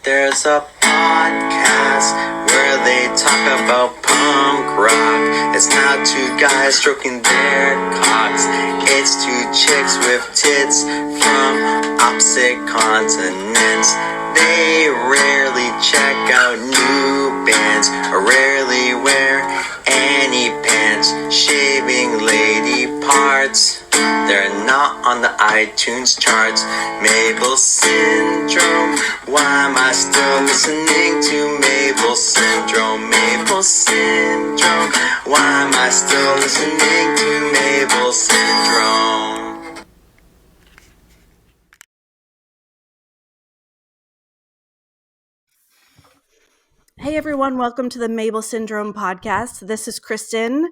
There's a podcast where they talk about punk rock. It's not two guys stroking their cocks. It's two chicks with tits from opposite continents. They rarely check out new bands or rarely wear any pants. Shaving lady parts, they're not on the iTunes charts. Mable Syndrome, why am I still listening to Mable Syndrome? Mable Syndrome, why am I still listening to Mable Syndrome? Hey everyone, welcome to the Mable Syndrome podcast. This is Kristen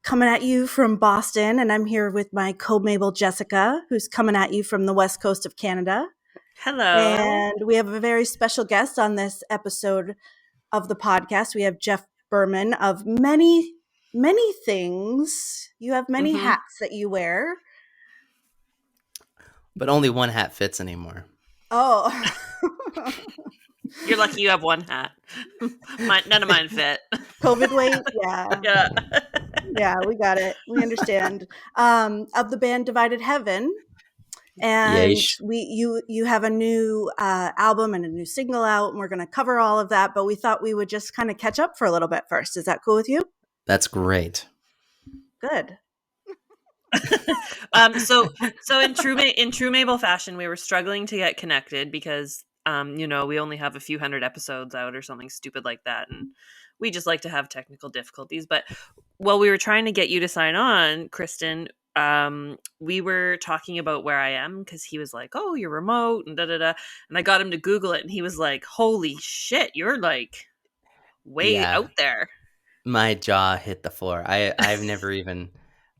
coming at you from Boston, and I'm here with my co-Mable Jessica, who's coming at you from the west coast of Canada. Hello. And we have a very special guest on this episode of the podcast. We have Jeff Berman of many things. You have many hats that you wear. But only one hat fits anymore. Oh. You're lucky you have one hat. None of mine fit. COVID weight? Yeah. Yeah, we got it. We understand. Of the band Divided Heaven. And Yeesh. you have a new album and a new single out, and we're going to cover all of that. But we thought we would just kind of catch up for a little bit first. Is that cool with you? That's great. Good. So in true Mable fashion, we were struggling to get connected because we only have a few hundred episodes out or something stupid like that, and we just like to have technical difficulties. But while we were trying to get you to sign on, Kristen, we were talking about where I am because he was like, "Oh, you're remote," and and I got him to Google it, and he was like, "Holy shit, you're like way out there." My jaw hit the floor. I've never even.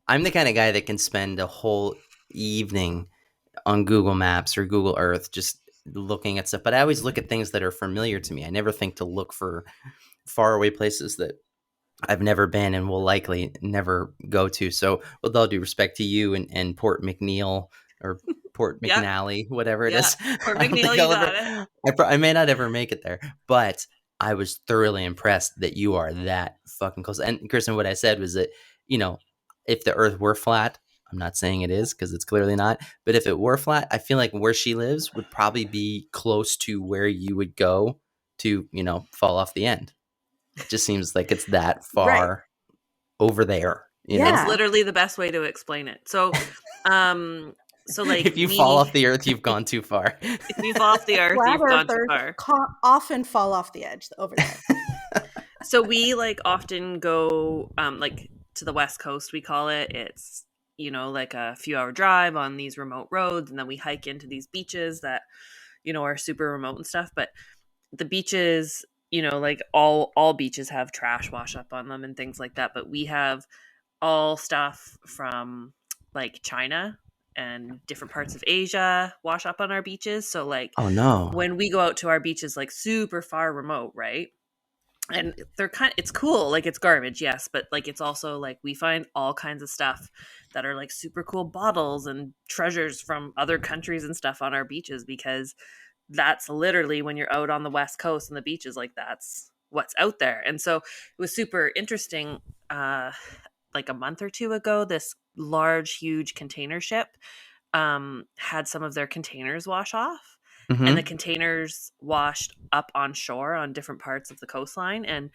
I'm the kind of guy that can spend a whole evening on Google Maps or Google Earth just looking at stuff, but I always look at things that are familiar to me. I never think to look for faraway places that I've never been and will likely never go to. So with all due respect to you and Port McNeil or Port McNally, whatever it is. Port McNeil, you got it. I may not ever make it there, but I was thoroughly impressed that you are that fucking close. And Kristen, what I said was that, if the earth were flat, I'm not saying it is because it's clearly not, but if it were flat, I feel like where she lives would probably be close to where you would go to, fall off the end. It just seems like it's that far over there. It's literally the best way to explain it. So, like if you fall off the earth, you've gone too far. If you fall off the earth, you've gone too far. Often fall off the edge over there. So we often go to the West Coast. We call it. It's like a few hour drive on these remote roads, and then we hike into these beaches that are super remote and stuff. But the beaches, all beaches have trash wash up on them and things like that, but we have all stuff from China and different parts of Asia wash up on our beaches. So oh no, when we go out to our beaches super far remote, right? And they're it's cool, it's garbage, yes, but it's also we find all kinds of stuff that are super cool bottles and treasures from other countries and stuff on our beaches, because that's literally when you're out on the West Coast and the beaches, that's what's out there. And so it was super interesting. A month or two ago, this large, huge container ship had some of their containers wash off. Mm-hmm. And the containers washed up on shore on different parts of the coastline. And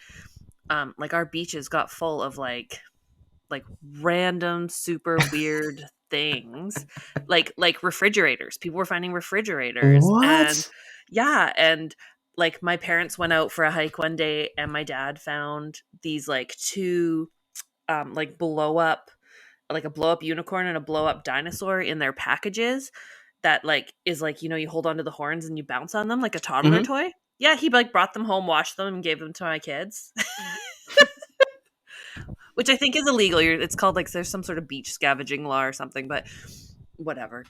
our beaches got full of random, super weird things, like refrigerators. People were finding refrigerators. What? And my parents went out for a hike one day, and my dad found these two blow up, a blow up unicorn and a blow up dinosaur in their packages. That is you hold onto the horns and you bounce on them like a toddler toy. Yeah, he brought them home, washed them, and gave them to my kids. Which I think is illegal. It's called there's some sort of beach scavenging law or something, but whatever.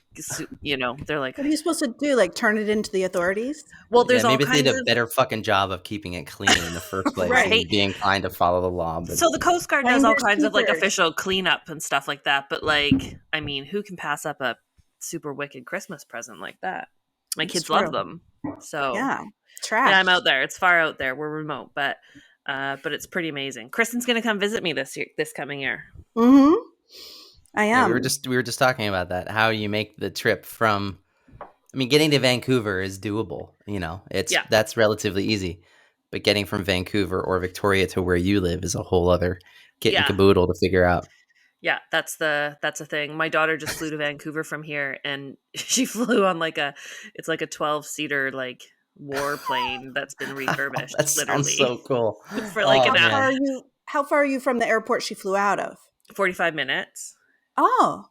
They're what are you supposed to do? Turn it into the authorities? Well, there's all maybe kinds they did a better fucking job of keeping it clean in the first place and being kind to follow the law. But so the Coast Guard does all kinds of official cleanup and stuff like that. But who can pass up a super wicked Christmas present like that? My kids love them. So yeah. Trash. Yeah, I'm out there. It's far out there. We're remote, but it's pretty amazing. Kristen's gonna come visit me this coming year. Mm-hmm. I Yeah, am. we were just talking about that. How you make the trip from, I mean, getting to Vancouver is doable. You know, Yeah. that's relatively easy, but getting from Vancouver or Victoria to where you live is a whole other kit and Yeah. caboodle to figure out. Yeah, that's the thing. My daughter just flew to Vancouver from here, and she flew on it's like a 12-seater like warplane that's been refurbished, That sounds literally, so cool. for like Oh, an How hour, far are man. you? How far are you from the airport she flew out of? 45 minutes, Oh,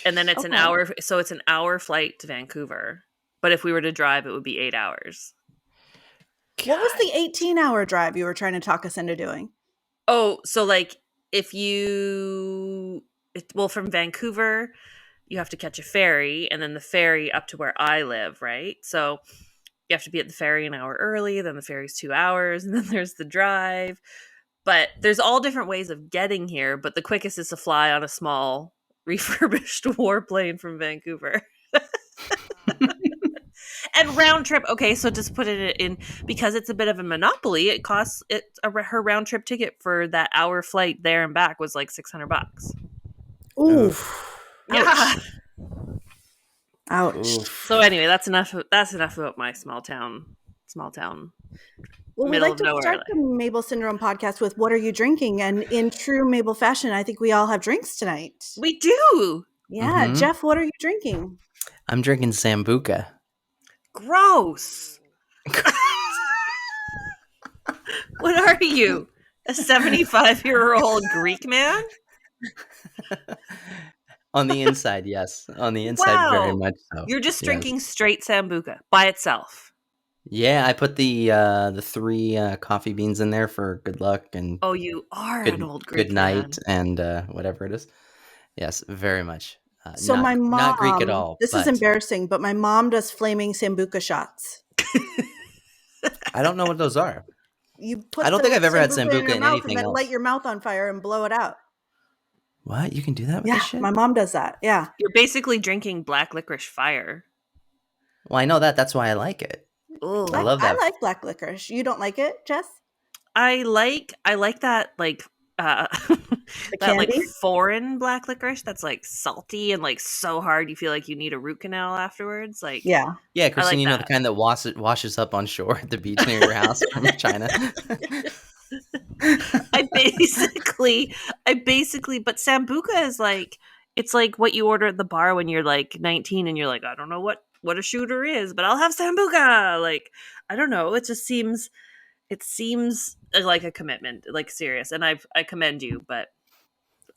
and then it's an okay. hour. So it's an hour flight to Vancouver. But if we were to drive, it would be 8 hours. What was the 18-hour drive you were trying to talk us into doing? Oh, so like from Vancouver, you have to catch a ferry, and then the ferry up to where I live, right? So you have to be at the ferry an hour early, then the ferry's 2 hours, and then there's the drive. But there's all different ways of getting here, but the quickest is to fly on a small refurbished warplane from Vancouver. And round trip, okay, so just put it in, because it's a bit of a monopoly, it costs her round trip ticket for that hour flight there and back was like $600. Oof. Yeah. Ouch. Oof. So anyway, that's enough about my small town Well, we middle like of to nowhere. start the Mable Syndrome podcast with "What are you drinking?" And in true Mable fashion, I think we all have drinks tonight. We do. Yeah, Mhm. Jeff, what are you drinking? I'm drinking Sambuca. Gross. What are you? A 75-year-old Greek man? On the inside, yes. On the inside, very Wow. much so. You're just Yes. drinking straight Sambuca by itself. Yeah, I put the 3 coffee beans in there for good luck and Oh, you are an old Greek good night man. and whatever it is. Yes, very much. So my Not Greek at mom, all, this is but embarrassing, but my mom does flaming Sambuca shots. I don't know what those are. You put I don't the think I've ever had Sambuca in Sambuca your in mouth and anything then light else. your mouth on fire and blow it out. What? You can do that with Yeah, this shit? my mom does that. Yeah. You're basically drinking black licorice fire. Well, I know that. That's why I like it. Ugh. I love that. I like black licorice. You don't like it, Jess? I like that like that like candy? foreign black licorice that's like salty and like so hard you feel like you need a root canal afterwards. Like Yeah. Yeah, Kristen, like you know, the that. kind that washes up on shore at the beach near your house from China. I basically, but Sambuca is like, it's like what you order at the bar when you're like 19 and you're like, I don't know what a shooter is, but I'll have Sambuca. Like, I don't know. It seems like a commitment, like serious. And I commend you, but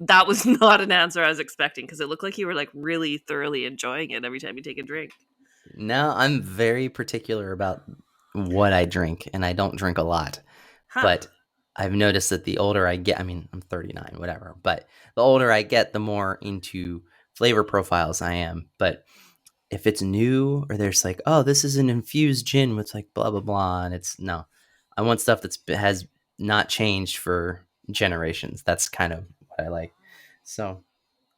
that was not an answer I was expecting because it looked like you were like really thoroughly enjoying it every time you take a drink. No, I'm very particular about what I drink, and I don't drink a lot. Huh. But I've noticed that the older I get, I mean, I'm 39, whatever, but the older I get, the more into flavor profiles I am. But if it's new or there's like, oh, this is an infused gin with like blah, blah, blah, and no, I want stuff has not changed for generations. That's kind of what I like. So,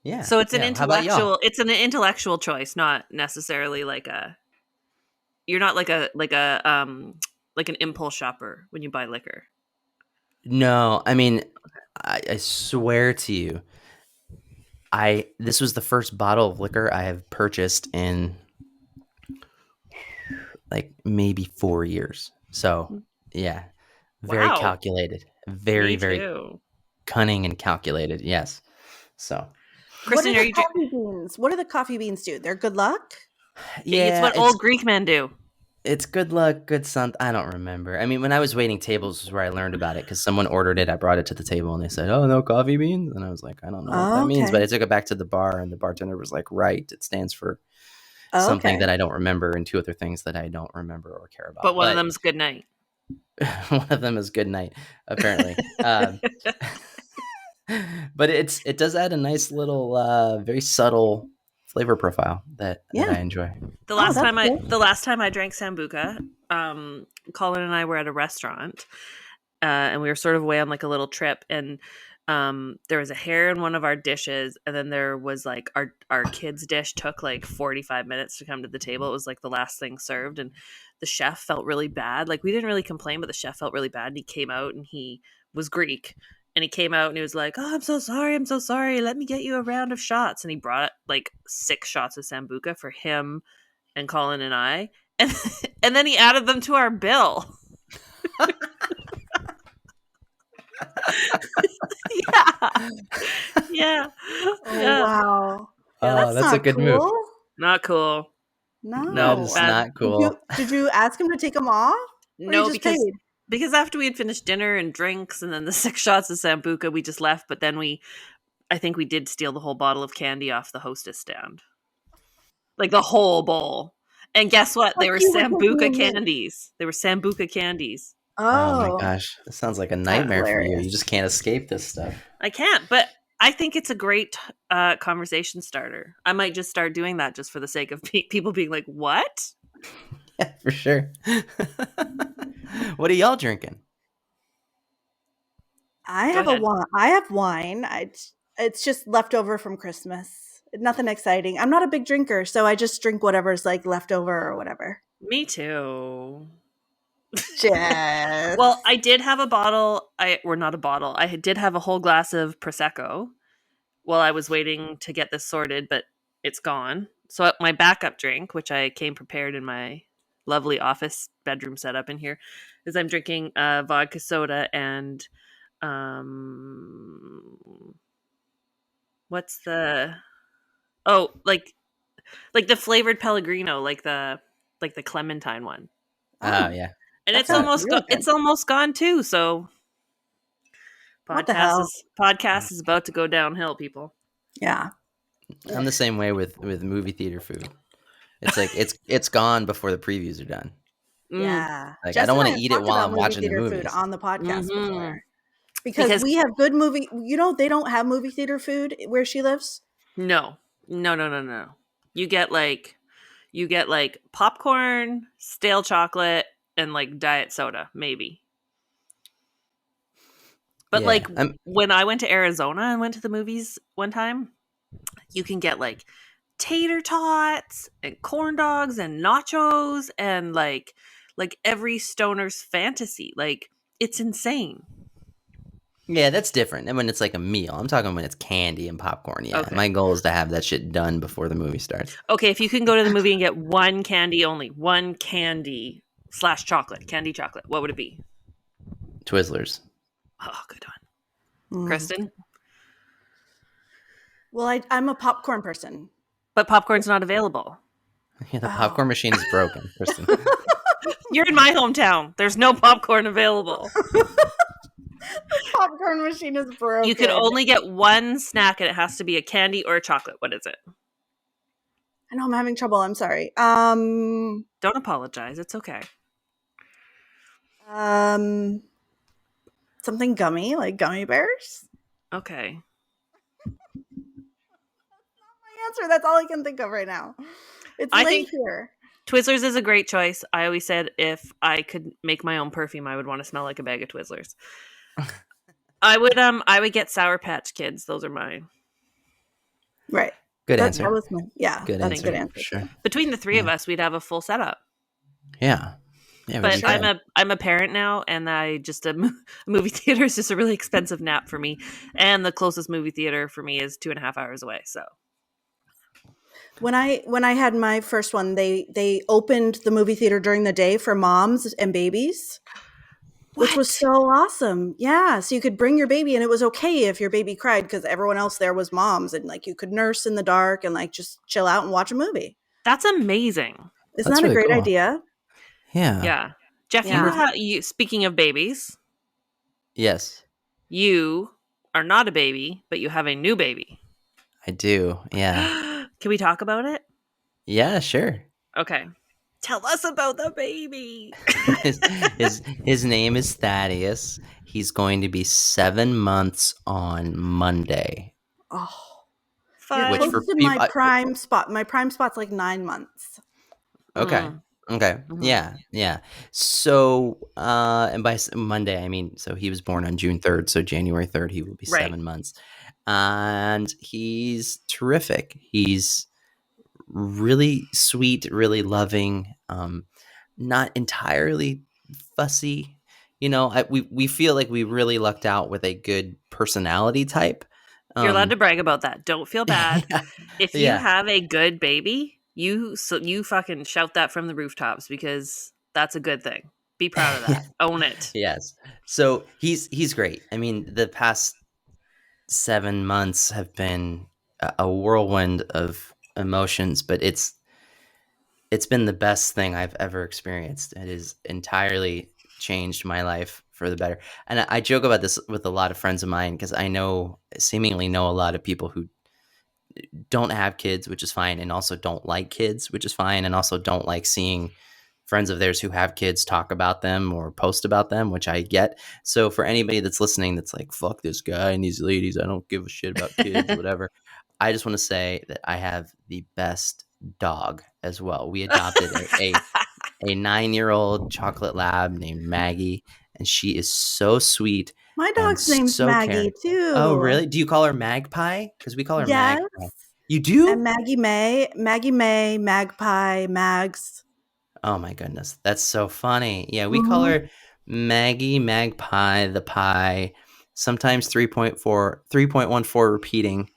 yeah. So it's an How about y'all? intellectual choice, not necessarily you're not like an impulse shopper when you buy liquor. No, I mean, I swear to you, this was the first bottle of liquor I have purchased in like maybe 4 years. So yeah, very Wow. calculated, very, Me very too. cunning and calculated. Yes. So Kristen, what are are you the coffee beans? What do the coffee beans do? They're good luck? it's what old Greek men do. It's good luck, good something. I don't remember. I mean, when I was waiting tables is where I learned about it because someone ordered it. I brought it to the table and they said, "Oh, no coffee beans," and I was like, "I don't know what that means." But I took it back to the bar and the bartender was like, "Right, it stands for something that I don't remember and 2 other things that I don't remember or care about." But one of them's good night. One of them is good night, apparently. But it does add a nice little, very subtle flavor profile that I enjoy. The last time I drank Sambuca, Colin and I were at a restaurant, and we were sort of away on like a little trip, and there was a hair in one of our dishes, and then there was like our kids' dish took like 45 minutes to come to the table. It was like the last thing served, and the chef felt really bad. Like we didn't really complain, but the chef felt really bad. And he came out, and he was Greek. And he came out and he was like, "Oh, I'm so sorry. I'm so sorry. Let me get you a round of shots." And he brought like 6 shots of Sambuca for him and Colin and I. And, and then he added them to our bill. Yeah. Yeah. Oh, Yeah. wow. Oh, that's a not good cool. move. Not cool. No. That is bad. not cool. Did you ask him to take them off? Or No, you just paid? because after we had finished dinner and drinks and then the 6 shots of Sambuca, we just left. But then I think we did steal the whole bottle of candy off the hostess stand. Like the whole bowl. And guess what? They were Sambuca candies. They were Sambuca candies. Oh my gosh. This sounds like a nightmare for you. You just can't escape this stuff. I can't, but I think it's a great conversation starter. I might just start doing that just for the sake of people being like, "What?" Yeah, for sure. What are y'all drinking? I have wine. It's just leftover from Christmas. Nothing exciting. I'm not a big drinker, so I just drink whatever's like leftover or whatever. Me too. Jess. Well, I did have a bottle. Not a bottle. I did have a whole glass of Prosecco while I was waiting to get this sorted, but it's gone. So my backup drink, which I came prepared in my lovely office bedroom setup in here, is I'm drinking vodka soda and what's the like the flavored Pellegrino, like the clementine one. Oh yeah. And it's almost gone too. So podcast is about to go downhill, people. Yeah. I'm the same way with movie theater food. It's like it's gone before the previews are done. Yeah. Like I don't want to eat it while I'm watching the movies. Food on the podcast before. Because we have good movie. They don't have movie theater food where she lives. No. You get like popcorn, stale chocolate, and like diet soda, maybe. But when I went to Arizona and went to the movies one time, you can get like tater tots and corn dogs and nachos and like every stoner's fantasy. Like it's insane. Yeah, that's different. And when it's like a meal, I'm talking when it's candy and popcorn. Yeah, okay. My goal is to have that shit done before the movie starts. Okay, if you can go to the movie and get one candy only, one candy / chocolate, candy chocolate, what would it be? Twizzlers. Oh, good one. Kristen? Well, I'm a popcorn person. But popcorn's not available. Yeah, the popcorn machine is broken, Kristen. You're in my hometown. There's no popcorn available. The popcorn machine is broken. You can only get one snack, and it has to be a candy or a chocolate. What is it? I know I'm having trouble. I'm sorry. Don't apologize. It's okay. Something gummy, like gummy bears. Okay. Answer. That's all I can think of right now. It's late here. Twizzlers is a great choice. I always said if I could make my own perfume, I would want to smell like a bag of Twizzlers. I would get Sour Patch Kids. Those are mine. Right. Good answer. That was good answer. Good answer. Sure. Between the three of us, we'd have a full setup. Yeah. But I'm a parent now, and a movie theater is just a really expensive nap for me. And the closest movie theater for me is 2.5 hours away. So when I had my first one, they opened the movie theater during the day for moms and babies, which was so awesome. Yeah, so you could bring your baby, and it was okay if your baby cried because everyone else there was moms, and like you could nurse in the dark and like just chill out and watch a movie. That's amazing. Isn't that really a great idea? Yeah. Yeah. Jeff, speaking of babies. Yes. You are not a baby, but you have a new baby. I do. Yeah. Can we talk about it? Yeah, sure. Okay. Tell us about the baby. his name is Thaddeus. He's going to be 7 months on Monday. Oh. Fun. Which for my prime spot. My prime spot's like 9 months. Okay. Okay. Mm-hmm. Yeah. So, and by Monday, I mean, so he was born on June 3rd. So January 3rd, he will be 7 months. And he's terrific. He's really sweet, really loving. not entirely fussy. You know, we feel like we really lucked out with a good personality type. You're allowed to brag about that. Don't feel bad. Yeah, If you yeah. have a good baby, you fucking shout that from the rooftops because that's a good thing. Be proud of that. Own it. Yes. So he's great. I mean, the past 7 months have been a whirlwind of emotions, but it's been the best thing I've ever experienced. It has entirely changed my life for the better. And I joke about this with a lot of friends of mine because I seemingly know a lot of people who don't have kids, which is fine, and also don't like kids, which is fine, and also don't like seeing friends of theirs who have kids talk about them or post about them, which I get. So for anybody that's listening that's like, fuck this guy and these ladies, I don't give a shit about kids, whatever. I just want to say that I have the best dog as well. We adopted a 9-year-old chocolate lab named Maggie, and she is so sweet My and dog's name's so Maggie caring. Oh, too. really? Do you call her Magpie? Because we call her Yes. Magpie. You And do? Maggie May, Magpie, Mags. Oh my goodness, that's so funny. Yeah, we call Mhm. her Maggie, Magpie, the pie. Sometimes 3.4, 3.14 repeating.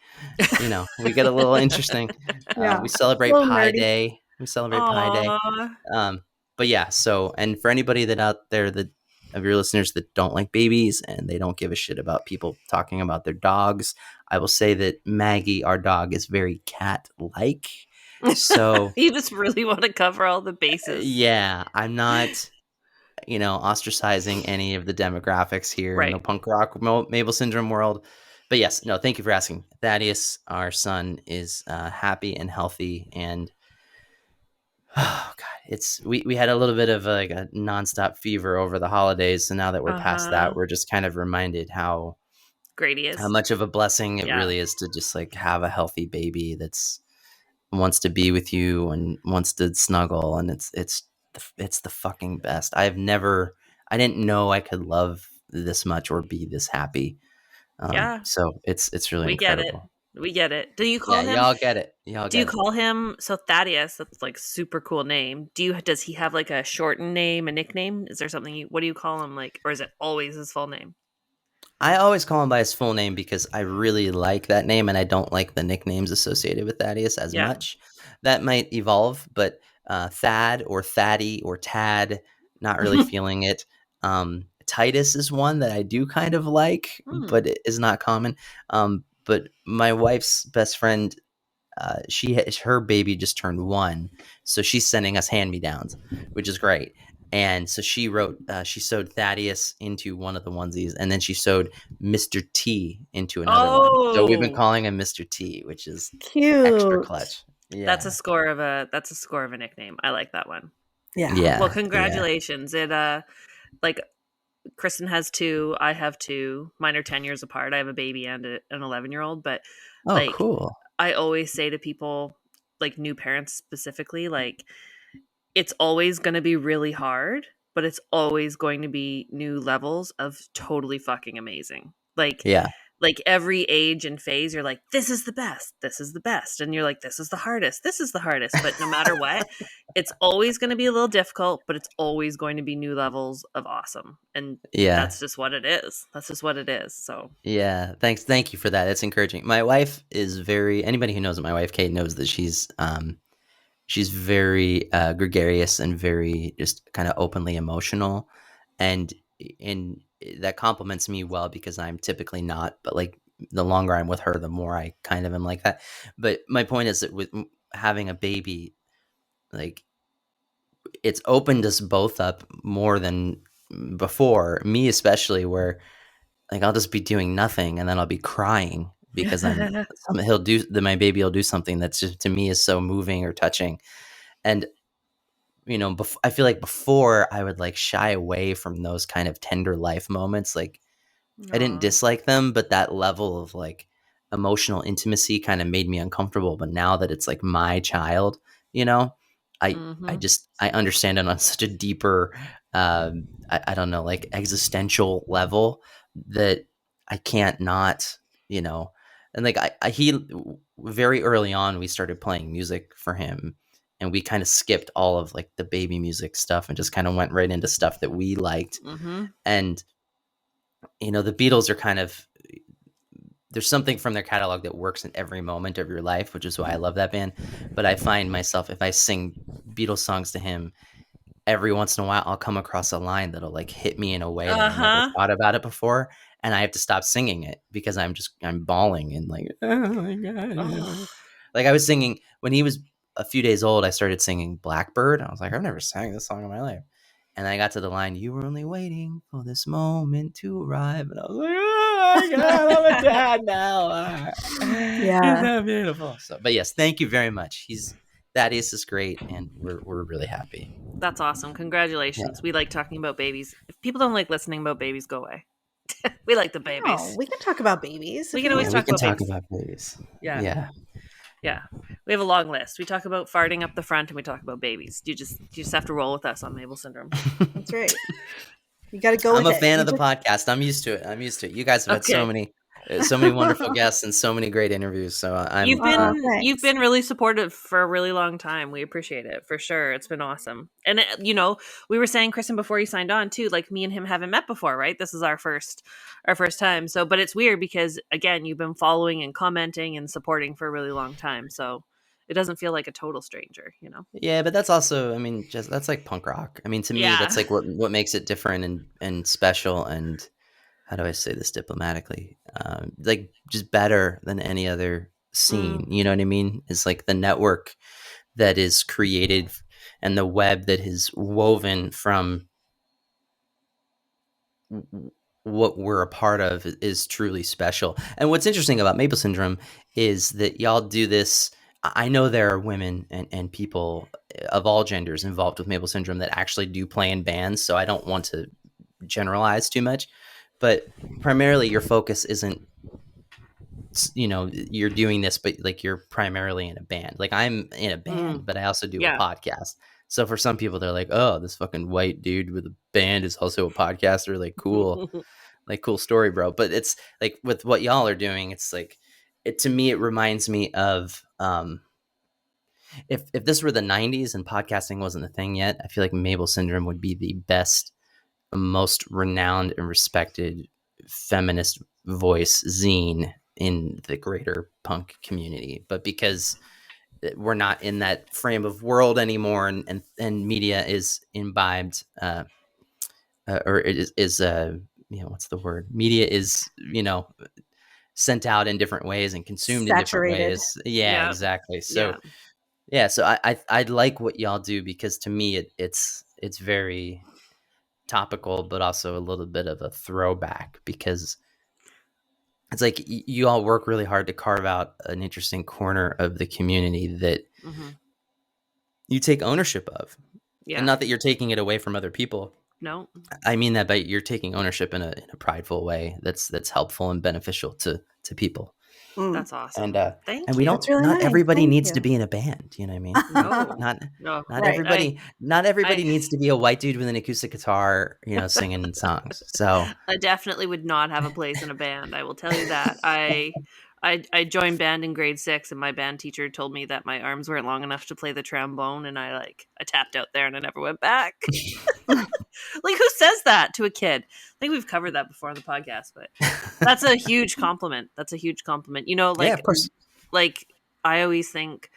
You know, we get a little interesting. Yeah. We A celebrate little Pi nerdy. Day. We celebrate Pi Day. Aw. But yeah, so and for anybody that out there that of your listeners that don't like babies and they don't give a shit about people talking about their dogs, I will say that Maggie, our dog, is very cat-like. So You just really want to cover all the bases. yeah, I'm not, ostracizing any of the demographics here in the Right. punk rock Mable Syndrome world. But yes, no, thank you for asking. Thaddeus, our son, is happy and healthy, and oh god, we had a little bit of like a nonstop fever over the holidays. So now that we're past Uh-huh. that, we're just kind of reminded Great he how is. much of a blessing it Yeah. really is to just like have a healthy baby that's wants to be with you and wants to snuggle, and it's the fucking best. I didn't know I could love this much or be this happy. Yeah. So it's really We get it. incredible. We get it. Do you Yeah, call him y'all get it. Y'all do you get it. call him so Thaddeus, that's like super cool name. Does he have like a shortened name, a nickname? Is there something what do you call him like, or is it always his full name? I always call him by his full name because I really like that name and I don't like the nicknames associated with Thaddeus as Yeah. much. That might evolve, but Thad or Thaddy or Tad, not really feeling it. Titus is one that I do kind of like, Hmm. but it is not common. But my wife's best friend, her baby just turned 1, so she's sending us hand me downs, which is great. And so she sewed Thaddeus into one of the onesies, and then she sewed Mr. T into another one. So we've been Oh, calling him Mr. T, which is extra Cute. clutch. that's a Yeah, score of a nickname. I like that one. Yeah. Well, yeah, yeah. congratulations. It like Kristen has 2, I have 2. Mine are 10 years apart. I have a baby and an 11-year-old, but Oh, like cool. I always say to people, like new parents specifically, like it's always going to be really hard, but it's always going to be new levels of totally fucking amazing. Yeah, Like every age and phase, you're like, this is the best, this is the best. And you're like, this is the hardest, this is the hardest. But no matter what, it's always going to be a little difficult, but it's always going to be new levels of awesome. And yeah, that's just what it is. That's just what it is. So, yeah. Thank you for that. That's encouraging. My wife is very. Anybody who knows my wife, Kate, knows that she's very gregarious and very just kind of openly emotional, and and that compliments me well because I'm typically not. But like the longer I'm with her, the more I kind of am like that. But my point is that with having a baby, like it's opened us both up more than before. Me especially, where like I'll just be doing nothing and then I'll be crying because my baby will do something that's just to me is so moving or touching. And I feel like before I would like shy away from those kind of tender life moments. Like I didn't aw. dislike them, but that level of like emotional intimacy kind of made me uncomfortable. But now that it's like my child, you know, Mm-hmm. I understand it on such a deeper, I don't know, like existential level that I can't not, you know, and like he very early on we started playing music for him, and we kind of skipped all of like the baby music stuff and just kind of went right into stuff that we liked. Mm-hmm. And the Beatles are kind of, there's something from their catalog that works in every moment of your life, which is why I love that band. But I find myself, if I sing Beatles songs to him, every once in a while I'll come across a line that'll like hit me in a way that I never thought about it before, and I have to stop singing it because I'm bawling and like, oh my god. Oh. Like I was singing when he was a few days old, I started singing Blackbird. I was like, I've never sang this song in my life. And I got to the line, "You were only waiting for this moment to arrive," and I was like, "Oh my god, I'm a dad now." Yeah. Isn't that beautiful? So, but yes, thank you very much. Thaddeus is great, and we're really happy. That's awesome. Congratulations. Yeah. We like talking about babies. If people don't like listening about babies, go away. We like the babies. No, we can talk about babies. We if can you always want. We talk can about talk babies. about babies. Yeah. Yeah. We have a long list. We talk about farting up the front and we talk about babies. You just have to roll with us on Mable Syndrome. That's right. You got to go I'm with a it. fan You of the just- podcast. I'm used to it. You guys have had so many wonderful guests and so many great interviews. So You've thanks. been really supportive for a really long time. We appreciate it for sure. It's been awesome. And we were saying, Kristen, before you signed on too, like me and him haven't met before, right? This is our first time. So, but it's weird because again, you've been following and commenting and supporting for a really long time. So it doesn't feel like a total stranger, Yeah, but that's also, I mean, just that's like punk rock. I mean, to me, that's like what makes it different and special. And how do I say this diplomatically? Like just better than any other scene. You know what I mean? It's like the network that is created and the web that is woven from what we're a part of is truly special. And what's interesting about Maple Syndrome is that y'all do this. I know there are women and people of all genders involved with Maple Syndrome that actually do play in bands. So I don't want to generalize too much, but primarily your focus isn't, you're doing this, but like you're primarily in a band. Like I'm in a band, but I also do a podcast. So for some people, they're like, "Oh, this fucking white dude with a band is also a podcaster." Like, cool, like cool story, bro. But it's like with what y'all are doing, it's like to me, it reminds me of if this were the '90s and podcasting wasn't a thing yet, I feel like Mable Syndrome would be the best, most renowned and respected feminist voice zine in the greater punk community. But because we're not in that frame of world anymore, and media is imbibed, or it is what's the word? Media is sent out in different ways and consumed in different ways. Yeah, exactly. So so I like what y'all do because to me it's very topical, but also a little bit of a throwback because it's like you all work really hard to carve out an interesting corner of the community that you take ownership of. Yeah. And not that you're taking it away from other people. No. I mean that, but you're taking ownership in a prideful way that's helpful and beneficial to people. That's awesome. Thank you. We don't. Really not nice. everybody Thank needs you. to be in a band. You know what I mean? No. Not everybody. Not everybody needs to be a white dude with an acoustic guitar, singing songs. So I definitely would not have a place in a band. I will tell you that. I joined band in grade 6, and my band teacher told me that my arms weren't long enough to play the trombone, and I tapped out there and I never went back. Like, who says that to a kid? I think we've covered that before on the podcast, but that's a huge compliment. That's a huge compliment. Yeah, of course. Like, I always think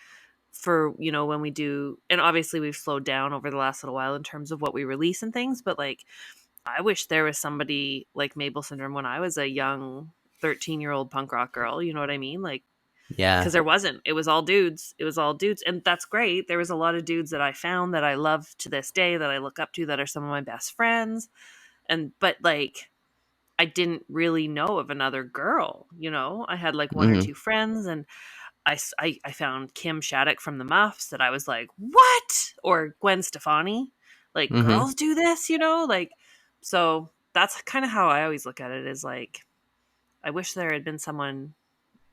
for, when we do, and obviously we've slowed down over the last little while in terms of what we release and things, but I wish there was somebody like Mable Syndrome when I was a young 13-year-old punk rock girl. You know what I mean? Yeah. Because there wasn't. It was all dudes. And that's great. There was a lot of dudes that I found that I love to this day, that I look up to, that are some of my best friends. But I didn't really know of another girl, I had one or two friends, and I found Kim Shattuck from the Muffs that I was like, what? Or Gwen Stefani, girls do this, so that's kind of how I always look at it, is I wish there had been someone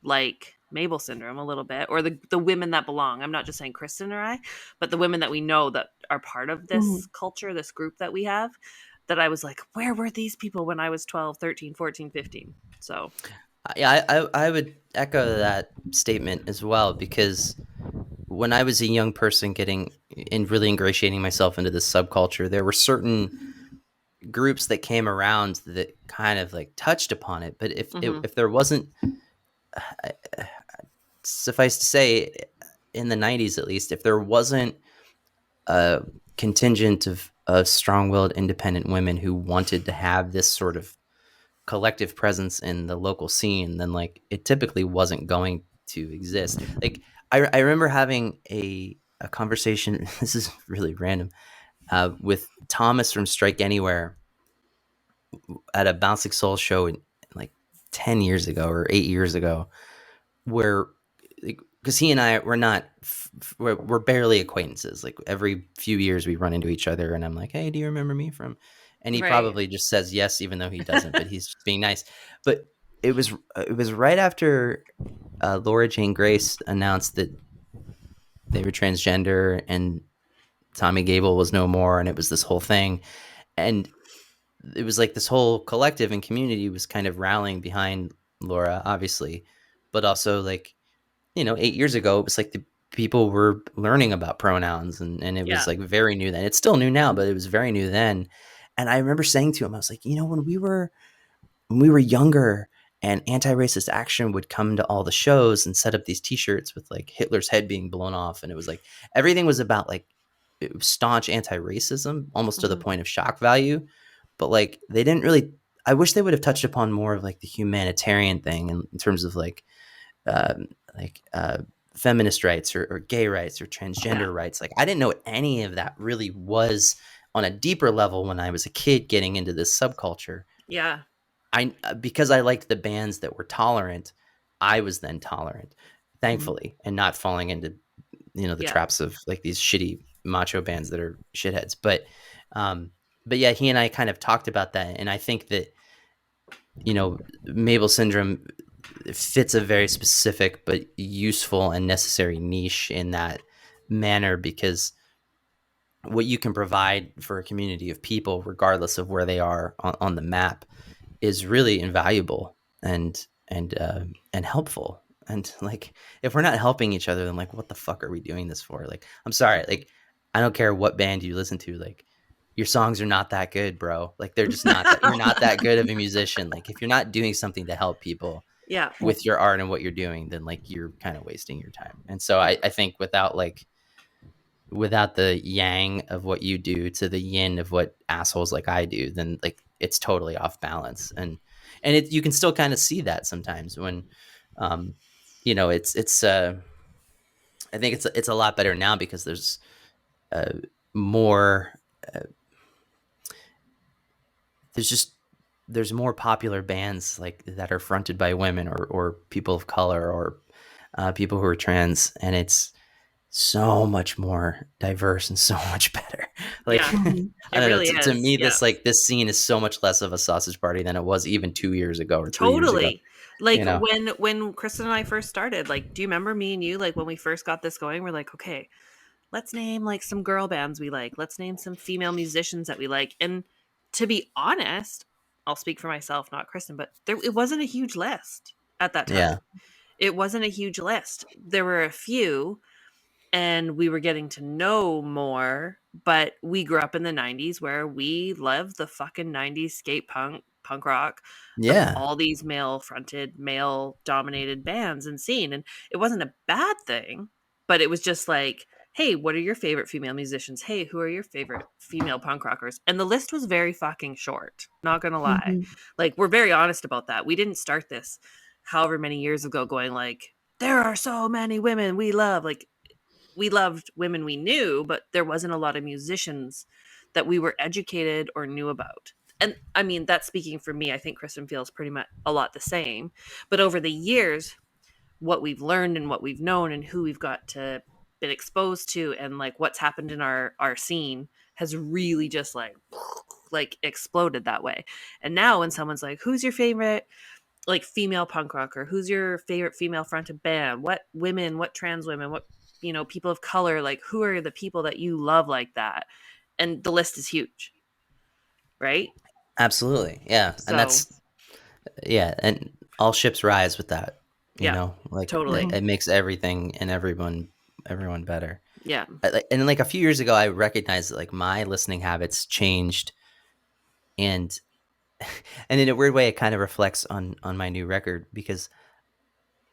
like Mable Syndrome a little bit, or the women that belong. I'm not just saying Kristen or I, but the women that we know that are part of this culture, this group that we have, that I was like, where were these people when I was 12, 13, 14, 15? So yeah, I would echo that statement as well, because when I was a young person getting and really ingratiating myself into this subculture, there were certain groups that came around that kind of like touched upon it. But Mm-hmm. if there wasn't, suffice to say, in the 90s at least, if there wasn't a contingent of strong-willed independent women who wanted to have this sort of collective presence in the local scene, then like it typically wasn't going to exist. Like I remember having a conversation, this is really random, with Thomas from Strike Anywhere at a Bouncing Soul show like 10 years ago or 8 years ago, where because he and I we're not we're barely acquaintances. Like every few years we run into each other, and I'm like, "Hey, do you remember me from?" And he Right. probably just says yes, even though he doesn't. But he's just being nice. But it was right after Laura Jane Grace announced that they were transgender and Tommy Gable was no more, and it was this whole thing, and it was like this whole collective and community was kind of rallying behind Laura, obviously, but also like 8 years ago, it was like the people were learning about pronouns and it was Yeah. like very new then. It's still new now, but it was very new then. And I remember saying to him, I was like, when we were younger and anti-racist action would come to all the shows and set up these t-shirts with like Hitler's head being blown off. And it was like, everything was about like it was staunch anti-racism, almost to the Mm-hmm. point of shock value. But like, they didn't really, I wish they would have touched upon more of like the humanitarian thing in terms of um, like feminist rights or gay rights or Yeah. transgender rights. Like I didn't know what any of that really was on a deeper level when I was a kid getting into this subculture. Yeah. I because I liked the bands that were tolerant, I was then tolerant, Mhm. thankfully, and not falling into the Yeah. traps of like these shitty macho bands that are shitheads. Um, but yeah, he and I kind of talked about that, and I think that Mable Syndrome fits a very specific but useful and necessary niche in that manner, because what you can provide for a community of people, regardless of where they are on the map, is really invaluable and helpful. And like, if we're not helping each other, then like, what the fuck are we doing this for? Like, I'm sorry, like, I don't care what band you listen to, like, your songs are not that good, bro. Like, they're just not that. You're not that good of a musician. Like, if you're not doing something to help people Yeah. with your art and what you're doing, then like you're kind of wasting your time. And so I think without the yang of what you do to the yin of what assholes like I do, then like it's totally off balance. And you can still kind of see that sometimes when um it's I think it's a lot better now because there's uh more uh, there's just there's more popular bands like that are fronted by women or people of color or people who are trans, and it's so much more diverse and so much better. Like, Yeah. Mhm. I It don't know. really To is. me, Yeah. this scene is so much less of a sausage party than it was even 2 years ago or 3 years ago. Totally. Like You know? when Kristen and I first started, like, do you remember me and you, like, when we first got this going, we're like, okay, let's name like some girl bands we like. Let's name some female musicians that we like. And to be honest, I'll speak for myself, not Kristen, but it wasn't a huge list at that time. Yeah. It wasn't a huge list. There were a few, and we were getting to know more, but we grew up in the 90s where we loved the fucking 90s skate punk rock of Yeah. all these male fronted, male dominated bands and scene. And it wasn't a bad thing, but it was just like, hey, what are your favorite female musicians? Hey, who are your favorite female punk rockers? And the list was very fucking short, not gonna lie. Mhm. Like, we're very honest about that. We didn't start this however many years ago going like, there are so many women we love. Like, we loved women we knew, but there wasn't a lot of musicians that we were educated or knew about. And I mean, that's speaking for me. I think Kristen feels pretty much a lot the same. But over the years, what we've learned and what we've known and who we've got to been exposed to and like what's happened in our scene has really just like exploded that way. And now when someone's like, who's your favorite like female punk rocker, who's your favorite female fronted band, what women, what trans women, what people of color, like who are the people that you love like that, and the list is huge, right? Absolutely. Yeah. And So and all ships rise with that, yeah, like totally. Mhm. it makes everything and everyone everyone better. Yeah. And like a few years ago, I recognized that like my listening habits changed, and in a weird way, it kind of reflects on my new record, because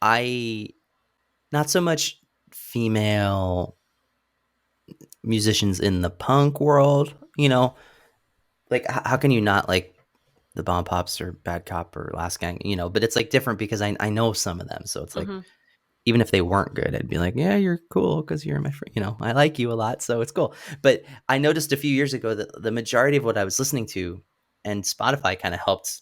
I not so much female musicians in the punk world, like how can you not like the Bomb Pops or Bad Cop or Last Gang, but it's like different because I know some of them, so it's like Mm-hmm. even if they weren't good, I'd be like, yeah, you're cool because you're my friend, I like you a lot, so it's cool. But I noticed a few years ago that the majority of what I was listening to, and Spotify kind of helped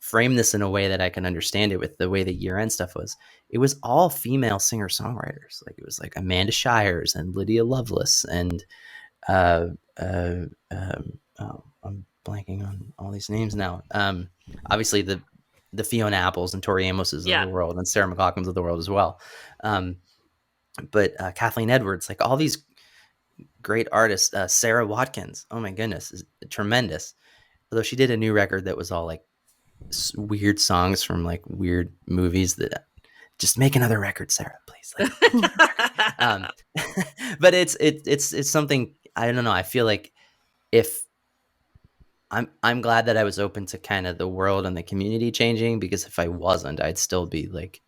frame this in a way that I can understand it with the way the year-end stuff was. It was all female singer-songwriters. Like it was like Amanda Shires and Lydia Lovelace and uh, uh, oh, I'm blanking on all these names now. Obviously the Fiona Apples and Tori Amoses of the world, and Sarah McLachlan's of the world as well. But Kathleen Edwards, like all these great artists. Sarah Watkins, oh my goodness, is tremendous. Although she did a new record that was all like weird songs from like weird movies. That just make another record, Sarah, please. Like, but it's something, I don't know. I feel like if I'm glad that I was open to kind of the world and the community changing, because if I wasn't, I'd still be like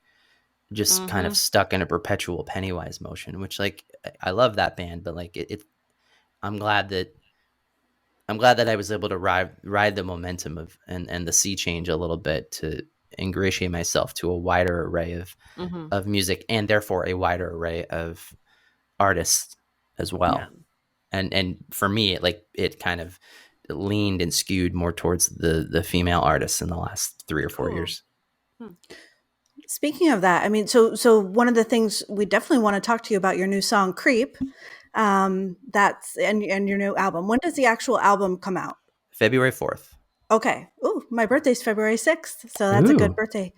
just kind of stuck in a perpetual Pennywise motion, which like I love that band, but like I'm glad that I was able to ride the momentum of and the sea change a little bit to ingratiate myself to a wider array of music, and therefore a wider array of artists as well. Yeah. And for me, it kind of leaned and skewed more towards the female artists in the last 3 or 4 years. Speaking of that, I mean, so one of the things we definitely want to talk to you about your new song "Creep," that's and your new album. When does the actual album come out? February 4th. Okay. Oh, my birthday's February 6th, so that's a good birthday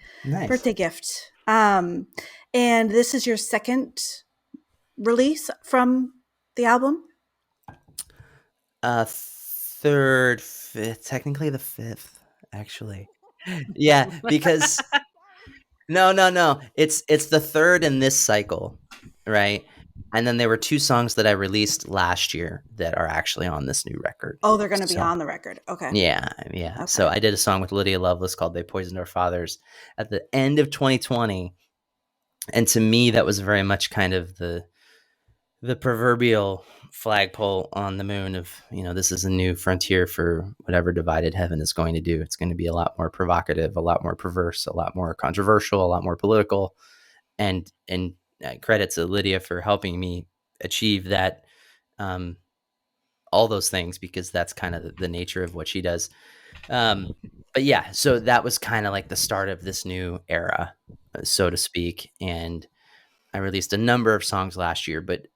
gift. And this is your second release from the album? Third, fifth, technically the fifth, actually. Yeah, because no. It's the third in this cycle, right? And then there were 2 songs that I released last year that are actually on this new record. Oh, they're going to be on the record. Okay. Yeah. Okay. So I did a song with Lydia Lovelace called "They Poisoned Our Fathers" at the end of 2020, and to me that was very much kind of the proverbial flagpole on the moon of, this is a new frontier for whatever Divided Heaven is going to do. It's going to be a lot more provocative, a lot more perverse, a lot more controversial, a lot more political. And credit to Lydia for helping me achieve that, all those things, because that's kind of the nature of what she does. But yeah, so that was kind of like the start of this new era, so to speak. And I released a number of songs last year, but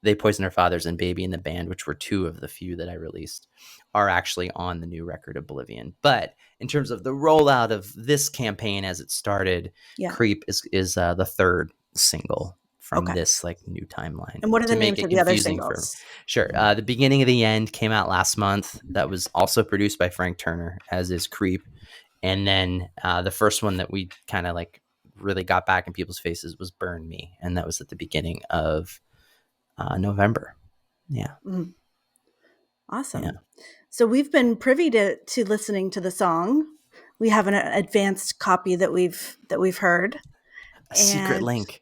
They Poisoned Our Fathers and Baby in the Band, which were 2 of the few that I released, are actually on the new record Oblivion. But in terms of the rollout of this campaign as it started, Creep is the third single from this like new timeline. And what are the names of the other singles? Sure. The Beginning of the End came out last month. That was also produced by Frank Turner, as is Creep. And then the first one that we kind of like really got back in people's faces was Burn Me. And that was at the beginning of November. Yeah. Mm. Awesome. Yeah. So we've been privy to listening to the song. We have an advanced copy that we've heard. A secret link.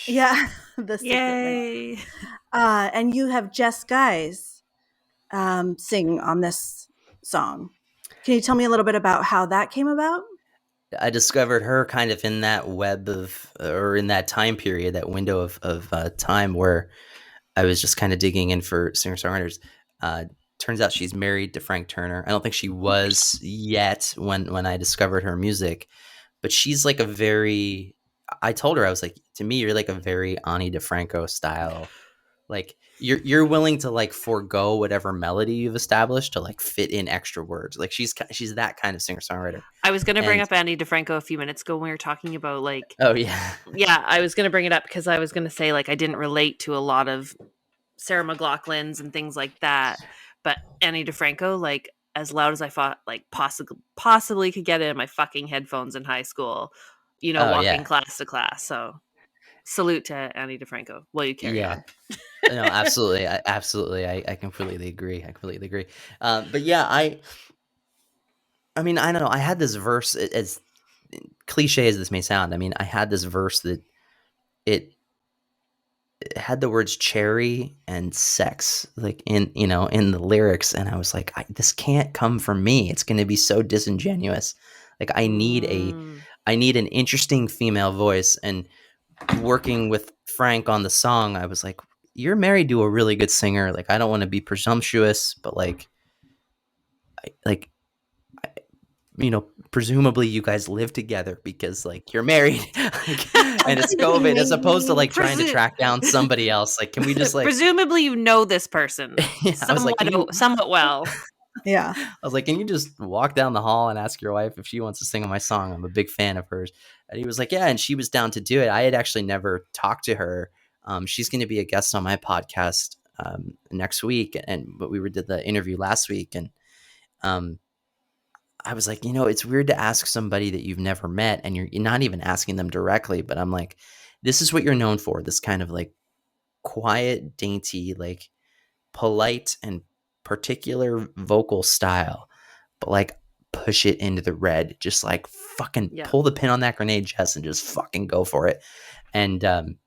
Yeah. The secret link. And you have Jess Guys sing on this song. Can you tell me a little bit about how that came about? I discovered her kind of in that web of, or in that time period, that window of time where I was just kind of digging in for singer-songwriters. Turns out she's married to Frank Turner. I don't think she was yet when I discovered her music, but she's like I told her, I was like, to me, you're like a very Ani DeFranco style. Like you're willing to like forego whatever melody you've established to like fit in extra words. Like she's that kind of singer-songwriter. I was going to bring up Ani DeFranco a few minutes ago when we were talking about like, oh yeah. Yeah. I was going to bring it up because I was going to say like, I didn't relate to a lot of Sarah McLachlan's and things like that, but Ani DeFranco, like as loud as I thought, like possibly could get it in my fucking headphones in high school, walking class to class. So Salute to Annie DeFranco. Will you carry Yeah. on? No, absolutely. Absolutely. I completely agree. I completely agree. But yeah, I mean, I don't know. I had this verse, as cliche as this may sound. I mean, I had this verse that it had the words cherry and sex like in the lyrics, and I was like, this can't come from me. It's going to be so disingenuous. Like Mm. I need an interesting female voice. And working with Frank on the song, I was like, you're married to a really good singer. Like, I don't want to be presumptuous, but like presumably you guys live together because like you're married, like, and it's COVID, as opposed to like trying to track down somebody else. Like, can we just like, Presumably you know this person yeah, I was like, somewhat well. Yeah. I was like, can you just walk down the hall and ask your wife if she wants to sing on my song? I'm a big fan of hers. And he was like, yeah, and she was down to do it. I had actually never talked to her. She's going to be a guest on my podcast next week, but we did the interview last week, and I was like, it's weird to ask somebody that you've never met, and you're not even asking them directly, but I'm like, this is what you're known for, this kind of like quiet, dainty, like polite and particular vocal style, but like push it into the red, just like fucking pull the pin on that grenade, Jess, and just fucking go for it. And I'm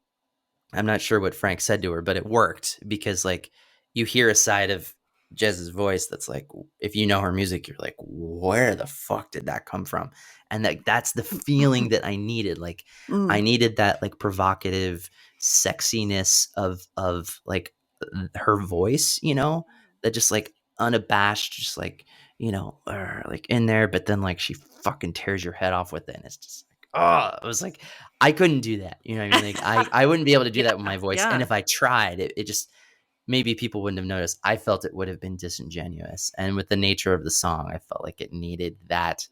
not sure what Frank said to her, but it worked, because like you hear a side of Jez's voice that's like, if you know her music, you're like, where the fuck did that come from? And that's the feeling that I needed. Like I needed that like provocative sexiness of like her voice, that just like unabashed, just like, like in there, but then like she fucking tears your head off with it. And it's just like, oh, it was like, I couldn't do that. You know what I mean? Like I wouldn't be able to do that with my voice. And if I tried, it just, maybe people wouldn't have noticed. I felt it would have been disingenuous. And with the nature of the song, I felt like it needed that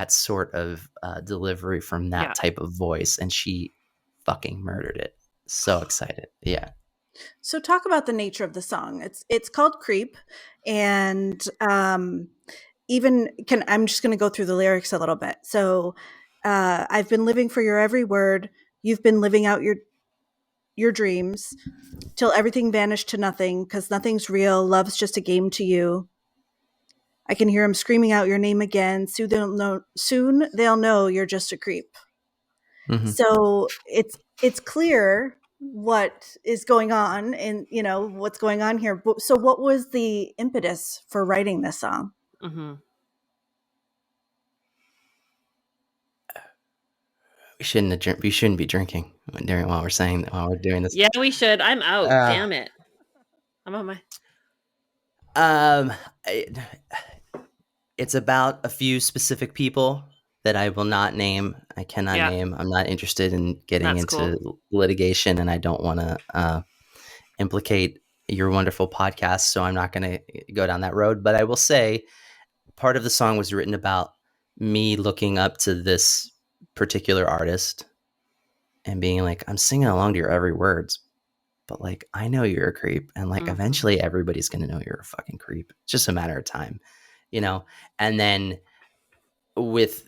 sort of delivery from that type of voice. And she fucking murdered it. So excited. Yeah. So talk about the nature of the song. It's called Creep, and I'm just going to go through the lyrics a little bit. So I've been living for your every word. You've been living out your dreams till everything vanished to nothing, because nothing's real. Love's just a game to you. I can hear him screaming out your name again. Soon they'll know you're just a creep. Mm-hmm. So it's clear what is going on, and what's going on here. So what was the impetus for writing this song? Mm-hmm. We shouldn't be drinking while we're doing this. Yeah, we should. I'm out. Damn it. I'm on my. It's about a few specific people that I will not name. I cannot name. I'm not interested in getting into litigation, and I don't want to implicate your wonderful podcast, so I'm not going to go down that road. But I will say, part of the song was written about me looking up to this particular artist and being like, I'm singing along to your every words, but like, I know you're a creep, and like eventually everybody's going to know you're a fucking creep. It's just a matter of time, And then with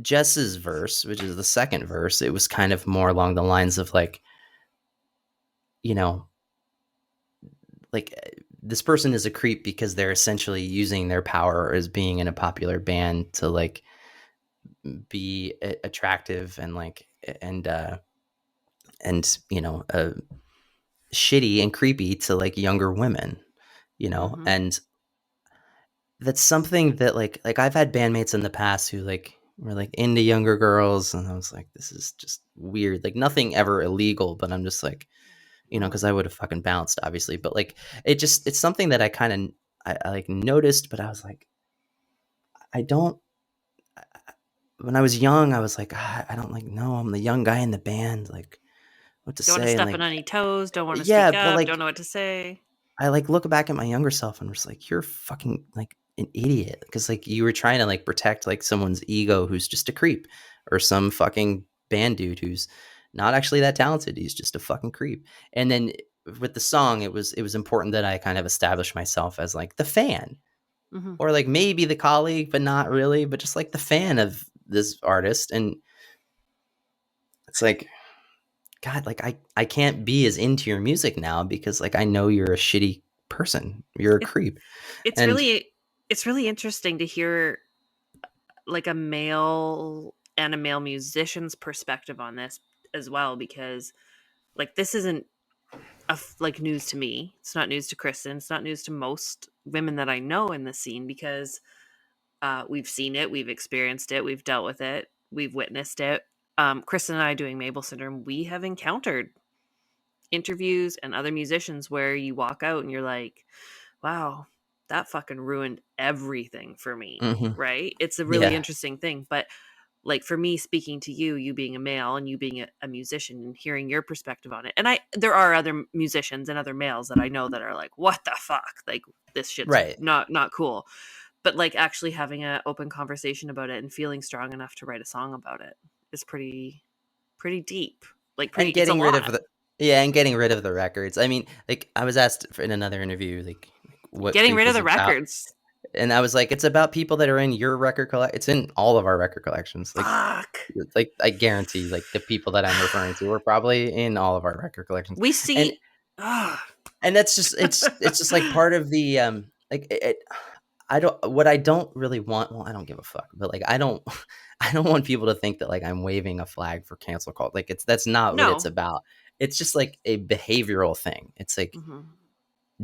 Jess's verse, which is the second verse, it was kind of more along the lines of like, like this person is a creep because they're essentially using their power as being in a popular band to like be attractive and like, and shitty and creepy to like younger women, and that's something that like I've had bandmates in the past who like were like into younger girls, and I was like, this is just weird. Like nothing ever illegal, but I'm just like, because I would have fucking bounced, obviously. But like it's something that I like noticed, but I was like, when I was young, I was like, I don't like, no, I'm the young guy in the band, like what to don't say. Want to step like, on any toes, don't want to speak up, like, don't know what to say. I like look back at my younger self and was like, you're fucking like an idiot, because like you were trying to like protect like someone's ego who's just a creep, or some fucking band dude who's not actually that talented. He's just a fucking creep. And then with the song, it was important that I kind of established myself as like the fan, or like maybe the colleague, but not really, but just like the fan of this artist. And it's like, God, like I can't be as into your music now because like I know you're a shitty person. You're a It, creep. it's And really interesting to hear like a male and a male musician's perspective on this as well, because like this isn't like news to me. It's not news to Kristen. It's not news to most women that I know in the scene, because we've seen it, we've experienced it, we've dealt with it, we've witnessed it. Kristen and I doing Mable Syndrome, we have encountered interviews and other musicians where you walk out and you're like, wow, that fucking ruined everything for me. Mhm. Right? It's a really Yeah. interesting thing. But like for me, speaking to you, you being a male and you being a musician and hearing your perspective on it. And there are other musicians and other males that I know that are like, what the fuck? Like this shit's Right. not cool. But like actually having an open conversation about it and feeling strong enough to write a song about it is pretty deep. Like And it's a getting rid of lot. the yeah, and getting rid of the records. I mean, like I was asked in another interview, like what Getting Creep rid of is the about, records. and I was like, it's about people that are in your record collect. It's in all of our record collections. Fuck. Like I guarantee, like the people that I'm referring to are probably in all of our record collections, We and see. Ugh. that's just it's just like part of the like I don't what I don't really want. Well, I don't give a fuck, but like I don't I don't want people to think that like I'm waving a flag for cancel culture. Like that's not what it's No. about. It's just like a behavioral thing. It's like Mm-hmm.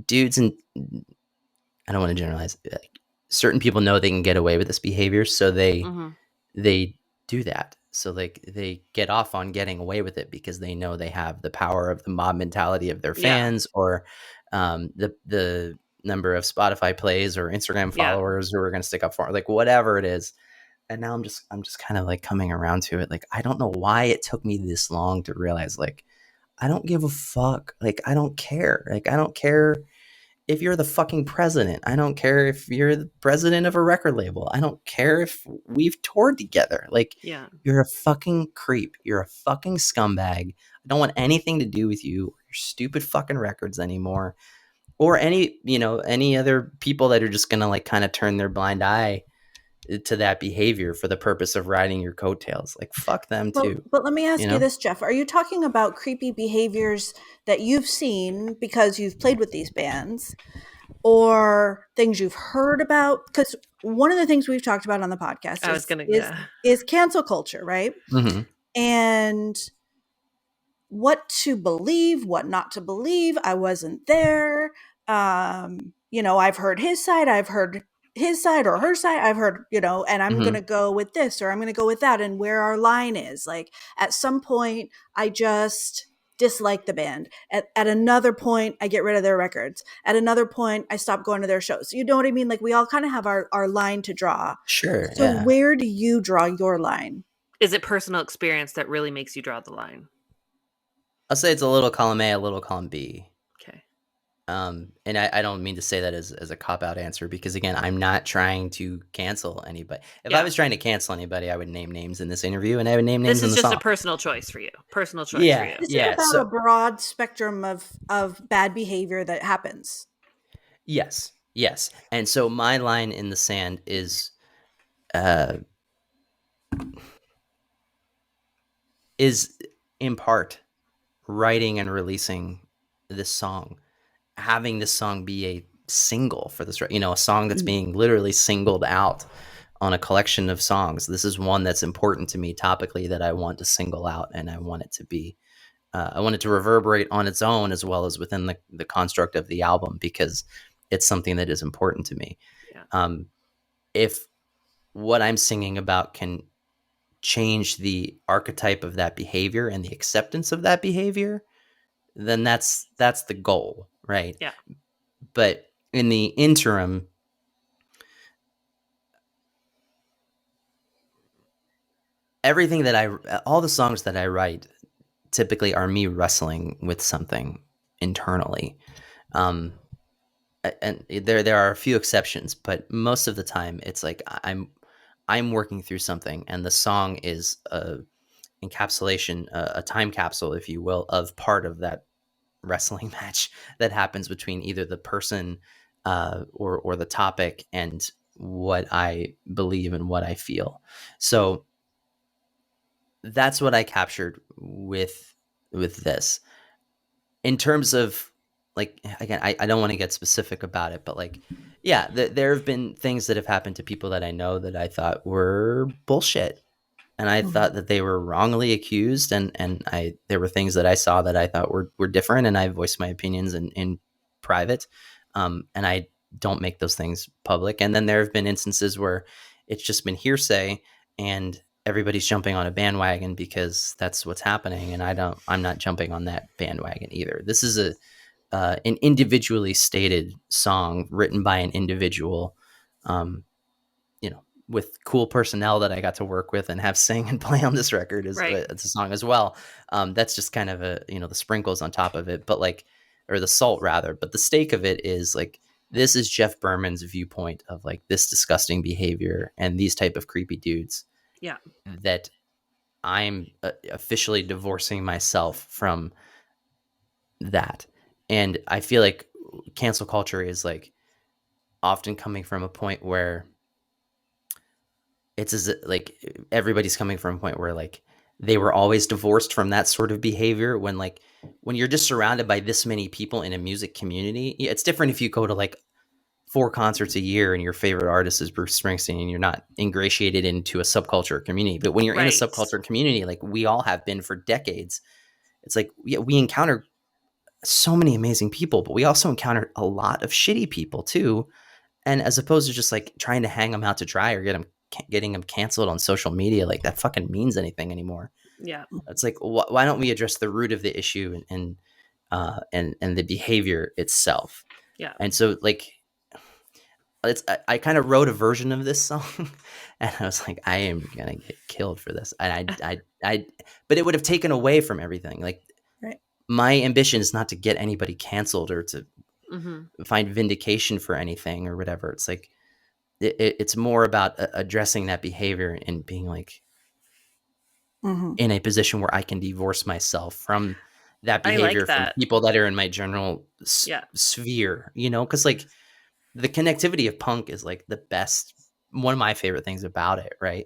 dudes and I don't want to generalize. Like, certain people know they can get away with this behavior, so Mm-hmm. they do that. So like they get off on getting away with it because they know they have the power of the mob mentality of their Yeah. fans, or the number of Spotify plays or Instagram Yeah. followers who are going to stick up for it, like whatever it is. And now I'm just kind of like coming around to it. Like I don't know why it took me this long to realize like I don't give a fuck. Like I don't care. Like I don't care if you're the fucking president. I don't care if you're the president of a record label. I don't care if we've toured together. Like, Yeah. you're a fucking creep. You're a fucking scumbag. I don't want anything to do with you or your stupid fucking records anymore. Or any other people that are just gonna like kind of turn their blind eye to that behavior for the purpose of riding your coattails. Like, fuck them too. But let me You ask you know? this, Jeff. Are you talking about creepy behaviors that you've seen because you've played with these bands, or things you've heard about? Because one of the things we've talked about on the podcast I was gonna. is cancel culture, right? Mm-hmm. And what to believe, what not to believe. I wasn't there. I've heard his side, I've heard his side or her side, I've heard, and I'm Mm-hmm. going to go with this or I'm going to go with that, and where our line is. Like at some point, I just dislike the band. At another point, I get rid of their records. At another point, I stop going to their shows. You know what I mean? Like we all kind of have our line to draw. Sure. So Yeah. where do you draw your line? Is it personal experience that really makes you draw the line? I'll say it's a little column A, a little column B. Okay. And I don't mean to say that as a cop-out answer, because again, I'm not trying to cancel anybody. If I was trying to cancel anybody, I would name names in this interview and I would name names This in is the just a song. personal choice for you. Personal choice for you. This is about a broad spectrum of bad behavior that happens. Yes. And so my line in the sand is in part writing and releasing this song, having this song be a single for this, a song that's being literally singled out on a collection of songs. This is one that's important to me topically that I want to single out, and I want it to be I want it to reverberate on its own as well as within the construct of the album, because it's something that is important to me. Yeah. If what I'm singing about can change the archetype of that behavior and the acceptance of that behavior, then that's the goal, right? Yeah. But in the interim, all the songs that I write typically are me wrestling with something internally. And there are a few exceptions, but most of the time it's like I'm working through something, and the song is a encapsulation, a time capsule, if you will, of part of that wrestling match that happens between either the person or the topic and what I believe and what I feel. So that's what I captured with with this. In terms of like, again, I don't want to get specific about it, but like, yeah, there have been things that have happened to people that I know that I thought were bullshit, and I Mhm. thought that they were wrongly accused, and there were things that I saw that I thought were different, and I voiced my opinions in private, and I don't make those things public. And then there have been instances where it's just been hearsay, and everybody's jumping on a bandwagon because that's what's happening, and I'm not jumping on that bandwagon either. This is an individually stated song written by an individual, um, with cool personnel that I got to work with and have sing and play on this record is Right. it's a song as well. That's just kind of the sprinkles on top of it, but like, or the salt rather. But the stake of it is like, this is Jeff Berman's viewpoint of like this disgusting behavior and these type of creepy dudes. Yeah. That I'm officially divorcing myself from that. And I feel like cancel culture is like often coming from a point where it's as like everybody's coming from a point where like they were always divorced from that sort of behavior, when like when you're just surrounded by this many people in a music community. It's different if you go to like 4 concerts a year and your favorite artist is Bruce Springsteen and you're not ingratiated into a subculture community. But when you're in a Right. subculture community, like we all have been for decades, it's like we encounter so many amazing people, but we also encountered a lot of shitty people too. And as opposed to just like trying to hang them out to dry or getting them canceled on social media, like that fucking means anything anymore. Yeah. It's like, why don't we address the root of the issue and the behavior itself? Yeah. And so like, I kind of wrote a version of this song and I was like, I am going to get killed for this. And but it would have taken away from everything. Like, Right. my ambition is not to get anybody canceled or to Mm-hmm. find vindication for anything or whatever. It's like, it's more about addressing that behavior and being like Mhm. in a position where I can divorce myself from that I like behavior, from that. people that are in my general Yeah. sphere, because like the connectivity of punk is like the best, one of my favorite things about it, right?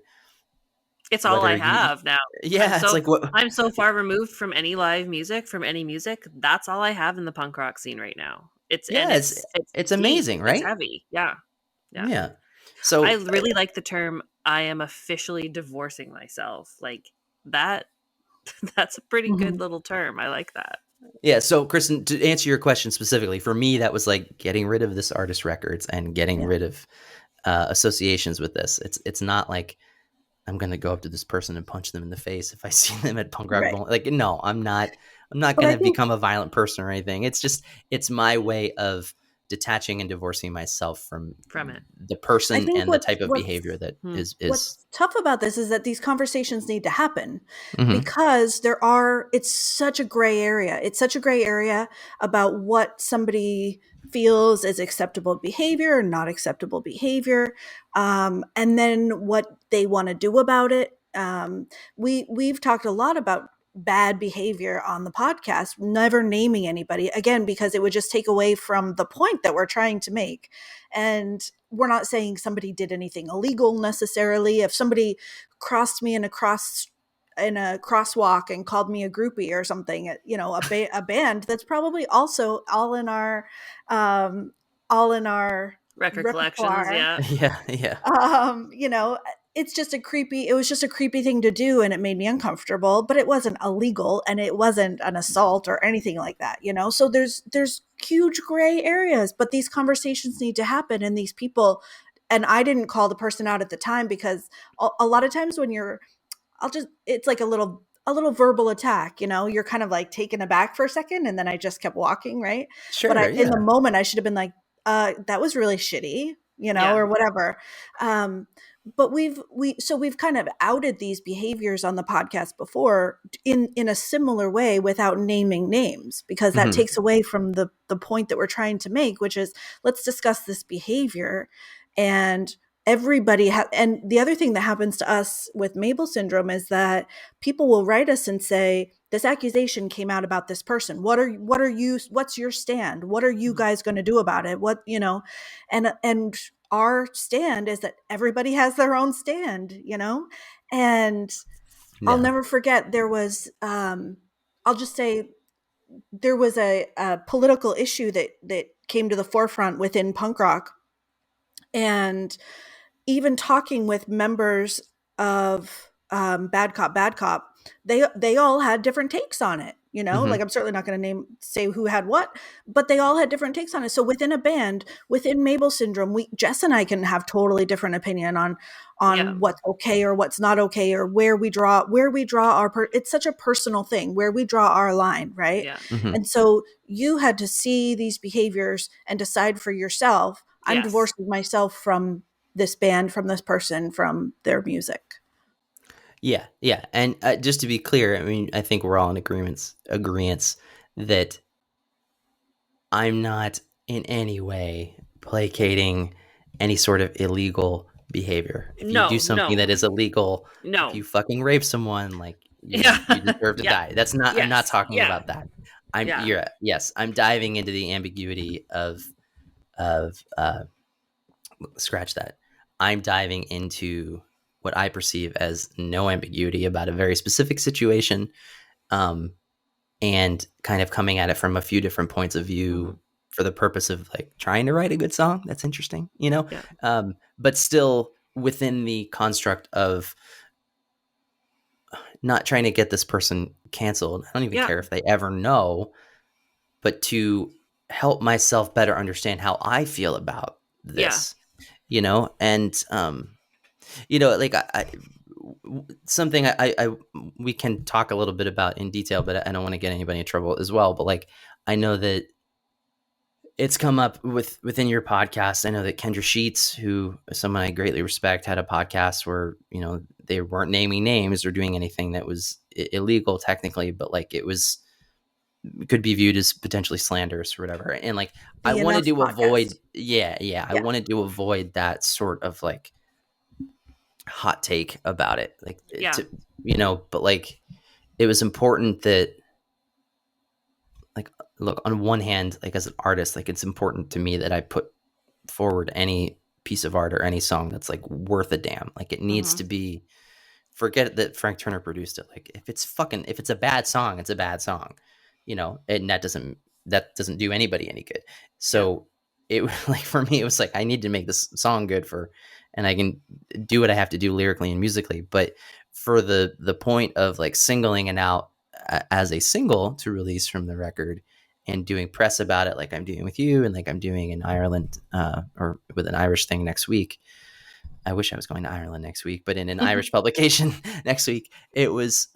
It's all Whether I you, have now. yeah, it's like what, I'm so far removed from any live music, from any music. That's all I have in the punk rock scene right now. It's yeah, it's it's deep. amazing, It's right? heavy. Yeah. Yeah. Yeah. I So really like the term I am officially divorcing myself. Like that that's a pretty good Mhm. little term. I like that. yeah, so Kristen, to answer your question specifically, for me, that was like getting rid of this artist records and getting Yeah. rid of associations with this. It's not like I'm gonna go up to this person and punch them in the face if I see them at punk rock. Right. Like, no, I'm not. I'm not But I gonna think become a violent person or anything. It's just it's my way of detaching and divorcing myself from From it. the I person think and the type of behavior that Hmm. is. what's tough about this is that these conversations need to happen Mhm. because it's such a gray area. It's such a gray area about what somebody feels is acceptable behavior or not acceptable behavior, and then what they want to do about it. We've talked a lot about bad behavior on the podcast, never naming anybody again because it would just take away from the point that we're trying to make. And we're not saying somebody did anything illegal necessarily. If somebody crossed me in a crosswalk and called me a groupie or something, a band, that's probably also um, all in our Record collections, repertoire. yeah. Yeah, yeah, um you know it was just a creepy thing to do and it made me uncomfortable, but it wasn't illegal and it wasn't an assault or anything like that. So there's huge gray areas, but these conversations need to happen, and these people, and I didn't call the person out at the time because a lot of times when it's like a little verbal attack. You're kind of like taken aback for a second and then I just kept walking, right? But sure, in the yeah. moment I should have been like, that was really shitty, Yeah. or whatever. um but we've kind of outed these behaviors on the podcast before in a similar way without naming names, because that Mhm. takes away from the point that we're trying to make, which is, let's discuss this behavior. And and the other thing that happens to us with Mable syndrome is that people will write us and say, this accusation came out about this person. What's your stand? What are you Mhm. guys going to do about it? And our stand is that everybody has their own stand. And I'll Yeah. never forget, there was I'll just say there was a political issue that came to the forefront within punk rock, and even talking with members of Bad Cop, they all had different takes on it. You know, Mm-hmm. like I'm certainly not going to say who had what, but they all had different takes on it. So within a band, within Mable Syndrome, Jess and I can have totally different opinion Yeah. on what's okay or what's not okay, or where we draw it's such a personal thing where we draw our line, right? Yeah. Mm-hmm. And so you had to see these behaviors and decide for yourself. I'm Yes. divorcing myself from this band, from this person, from their music. Yeah, yeah, and just to be clear, I mean, I think we're all in agreements that I'm not in any way placating any sort of illegal behavior. If you do No, something no, that is illegal, if no. you fucking rape someone, like Yeah. you deserve to Yeah. die. That's not. I'm not Yes. talking Yeah. about that. Yeah. Yes, I'm diving into the ambiguity of scratch that. I'm diving into what I perceive as no ambiguity about a very specific situation, and kind of coming at it from a few different points of view for the purpose of like trying to write a good song that's interesting, you know, Yeah. but still within the construct of not trying to get this person canceled. I don't even Yeah. care if they ever know, but to help myself better understand how I feel about this, you know, and you know, like something I we can talk a little bit about in detail, but I don't want to get anybody in trouble as well. But like, I know that it's come up within your podcast. I know that Kendra Sheets, who someone I greatly respect, had a podcast where, you know, they weren't naming names or doing anything that was illegal technically, but like could be viewed as potentially slanderous or whatever. And like, I The wanted Enough to avoid, podcast. I wanted to avoid that sort of like hot take about it, like Yeah. to, you know, but like it was important that, like, look, on one hand, like as an artist, like it's important to me that I put forward any piece of art or any song that's like worth a damn. Like it needs to be, forget that Frank Turner produced it. Like if it's a bad song, it's a bad song, you know, and that doesn't do anybody any good. So it like for me, it was like, I need to make this song good and I can do what I have to do lyrically and musically. But for the point of like singling it out as a single to release from the record and doing press about it, like I'm doing with you and like I'm doing in Ireland, or with an Irish thing next week. I wish I was going to Ireland next week, but in an Irish publication next week, it was,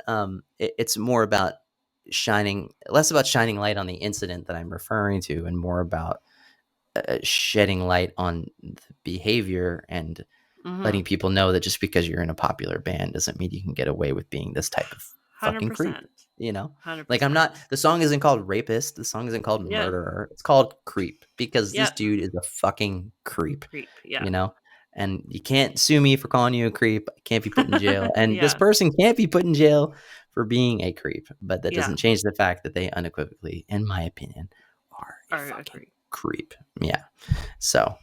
it's more about less about shining light on the incident that I'm referring to and more about shedding light on the behavior and letting people know that just because you're in a popular band doesn't mean you can get away with being this type of fucking creep, 100%. you know? 100%. Like the song isn't called rapist. The song isn't called Yeah. murderer. It's called creep because Yeah. this dude is a fucking creep, Yeah. you know? And you can't sue me for calling you a creep. I can't be put in jail. And this Yeah. person can't be put in jail for being a creep. But that Yeah. doesn't change the fact that they unequivocally, in my opinion, are a Are a fucking creep. Yeah. So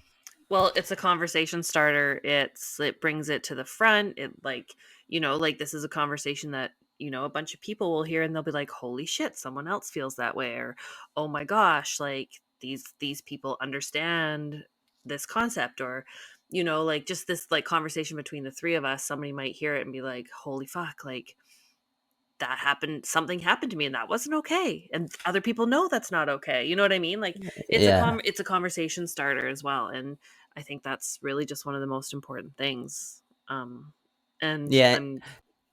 Well, it's a conversation starter. It brings it to the front. It like, you know, like this is a conversation that, you know, a bunch of people will hear and they'll be like, "Holy shit, someone else feels that way," or "Oh my gosh, like these people understand this concept," or you know, like just this like conversation between the three of us, somebody might hear it and be like, "Holy fuck, like that happened, something happened to me and that wasn't okay." And other people know that's not okay. You know what I mean? Like yeah. it's a conversation starter as well. And I think that's really just one of the most important things. And Yeah. I'm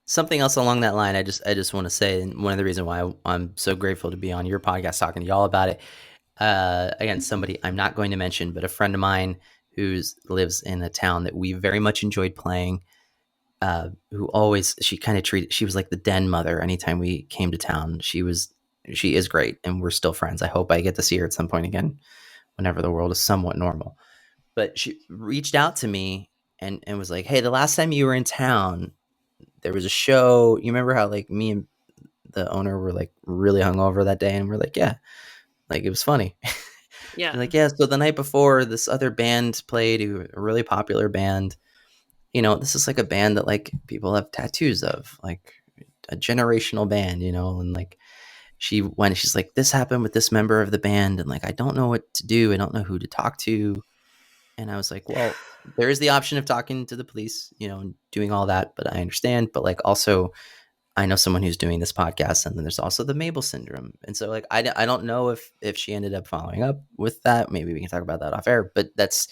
Something else along that line, I just want to say, and one of the reasons why I'm so grateful to be on your podcast talking to y'all about it. Again, somebody I'm not going to mention, but a friend of mine who lives in a town that we very much enjoyed playing. Who always, she was like the den mother. Anytime we came to town, she is great, and we're still friends. I hope I get to see her at some point again, whenever the world is somewhat normal. But she reached out to me and was like, "Hey, the last time you were in town, there was a show. You remember how like me and the owner were like really hungover that day?" And we're like, "Yeah, like it was funny." yeah. Like, "Yeah, so the night before, this other band played, a really popular band. You know, this is like a band that like people have tattoos of, like a generational band, you know, and like she's like, this happened with this member of the band, and like, I don't know what to do. I don't know who to talk to. And I was like, well, there is the option of talking to the police, and doing all that, but I understand. But like, also, I know someone who's doing this podcast, and then there's also the Mable Syndrome. And so like, I don't know if she ended up following up with that. Maybe we can talk about that off air, but that's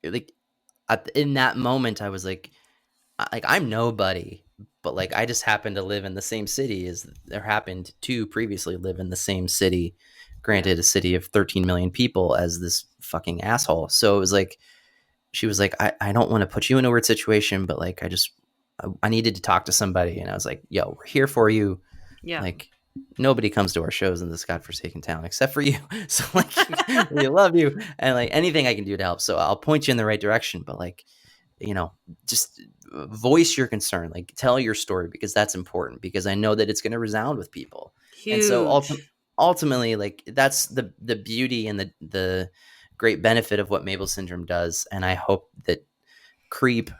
like, in that moment, I was like, I'm nobody, but like, I just happened to live in the same city as there happened to previously live in the same city, granted a city of 13 million people, as this fucking asshole. So it was like, she was like, I don't want to put you in a weird situation, but like, I needed to talk to somebody. And I was like, yo, we're here for you. Yeah. Like, nobody comes to our shows in this godforsaken town except for you. So like, we love you. And like, anything I can do to help. So I'll point you in the right direction, but like, just voice your concern, like tell your story, because that's important, because I know that it's going to resound with people. Huge. And so ultimately, like, that's the beauty and the great benefit of what Mable Syndrome does. And I hope that Creep,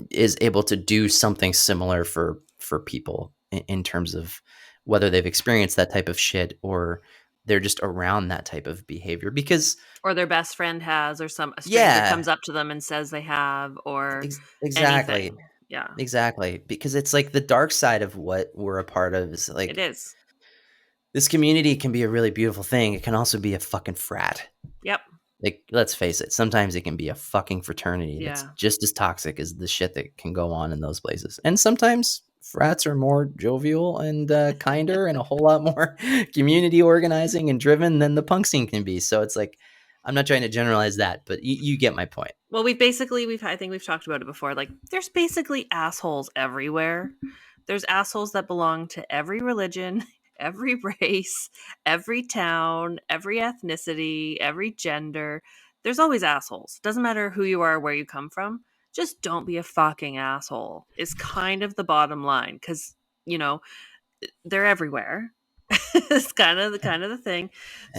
is able to do something similar for people in terms of whether they've experienced that type of shit or they're just around that type of behavior, because or their best friend has, or a stranger comes up to them and says they have, or exactly anything. Yeah, exactly, because it's like the dark side of what we're a part of is like, it is. This community can be a really beautiful thing. It can also be a fucking frat. Yep. Like, let's face it, sometimes it can be a fucking fraternity that's just as toxic as the shit that can go on in those places. And sometimes frats are more jovial and kinder and a whole lot more community organizing and driven than the punk scene can be. So it's like, I'm not trying to generalize that, but you get my point. Well, I think we've talked about it before. Like, there's basically assholes everywhere. There's assholes that belong to every religion, every race, every town, every ethnicity, every gender. There's always assholes. Doesn't matter who you are, where you come from. Just don't be a fucking asshole is kind of the bottom line, because, they're everywhere. It's kind of the thing.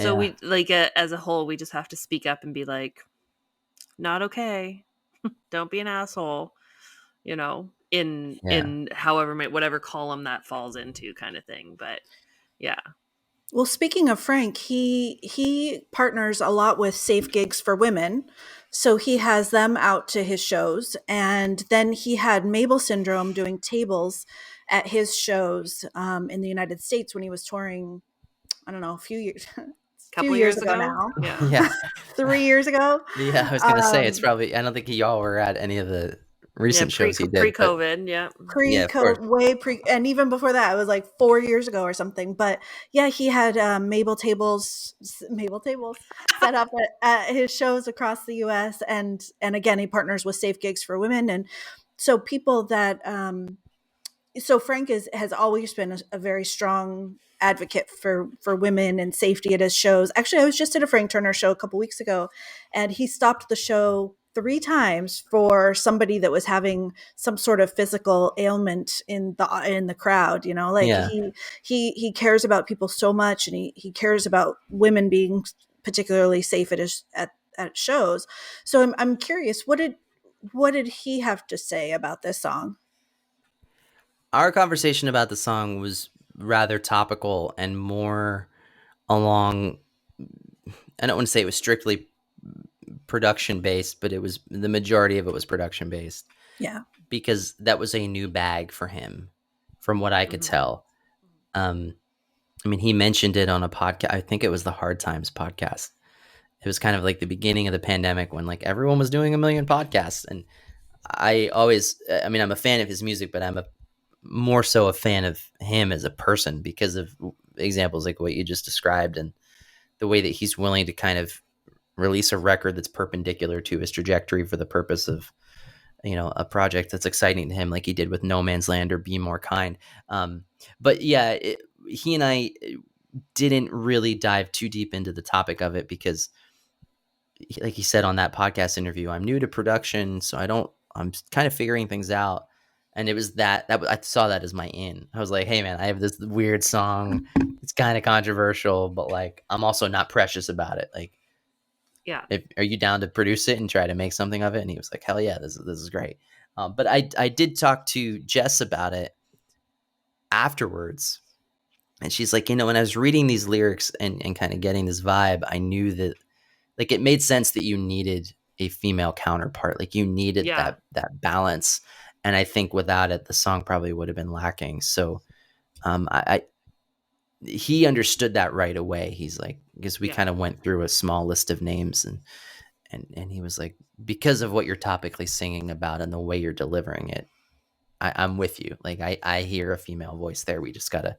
So we, like, as a whole, we just have to speak up and be like, not okay. Don't be an asshole, in however, whatever column that falls into, kind of thing. But yeah. Well, speaking of Frank, he partners a lot with Safe Gigs for Women. So he has them out to his shows. And then he had Mable Syndrome doing tables at his shows in the United States when he was touring, I don't know, a few years. Couple years ago now. Yeah. 3 years ago. Yeah, I was going to say, it's probably, I don't think y'all were at any of the recent shows he did. Pre-COVID, and even before that, it was like 4 years ago or something. But yeah, he had Mable tables set up at his shows across the U.S. And again, he partners with Safe Gigs for Women. And so people that, so Frank has always been a very strong advocate for women and safety at his shows. Actually, I was just at a Frank Turner show a couple weeks ago, and he stopped the show 3 times for somebody that was having some sort of physical ailment in the crowd. He cares about people so much, and he cares about women being particularly safe at shows. So I'm curious, what did he have to say about this song? Our conversation about the song was rather topical and more along, I don't want to say it was strictly production based, but it was, the majority of it was production based. Yeah. Because that was a new bag for him, from what I could tell. I mean, he mentioned it on a podcast. I think it was the Hard Times podcast. It was kind of like the beginning of the pandemic when like everyone was doing a million podcasts. And I'm a fan of his music, but I'm more so a fan of him as a person because of examples like what you just described and the way that he's willing to kind of release a record that's perpendicular to his trajectory for the purpose of, a project that's exciting to him, like he did with No Man's Land or Be More Kind. But yeah, he and I didn't really dive too deep into the topic of it because, like he said on that podcast interview, I'm new to production, so I'm kind of figuring things out. And it was that I saw that as my in. I was like, hey man, I have this weird song. It's kind of controversial, but like, I'm also not precious about it. Like, yeah, are you down to produce it and try to make something of it? And he was like, hell yeah, this is great. But I did talk to Jess about it afterwards. And she's like, when I was reading these lyrics and kind of getting this vibe, I knew that like it made sense that you needed a female counterpart. Like you needed Yeah. that balance. And I think without it, the song probably would have been lacking. So he understood that right away. He's like, because we kind of went through a small list of names and he was like, because of what you're topically singing about and the way you're delivering it, I'm with you. Like I hear a female voice there. We just got to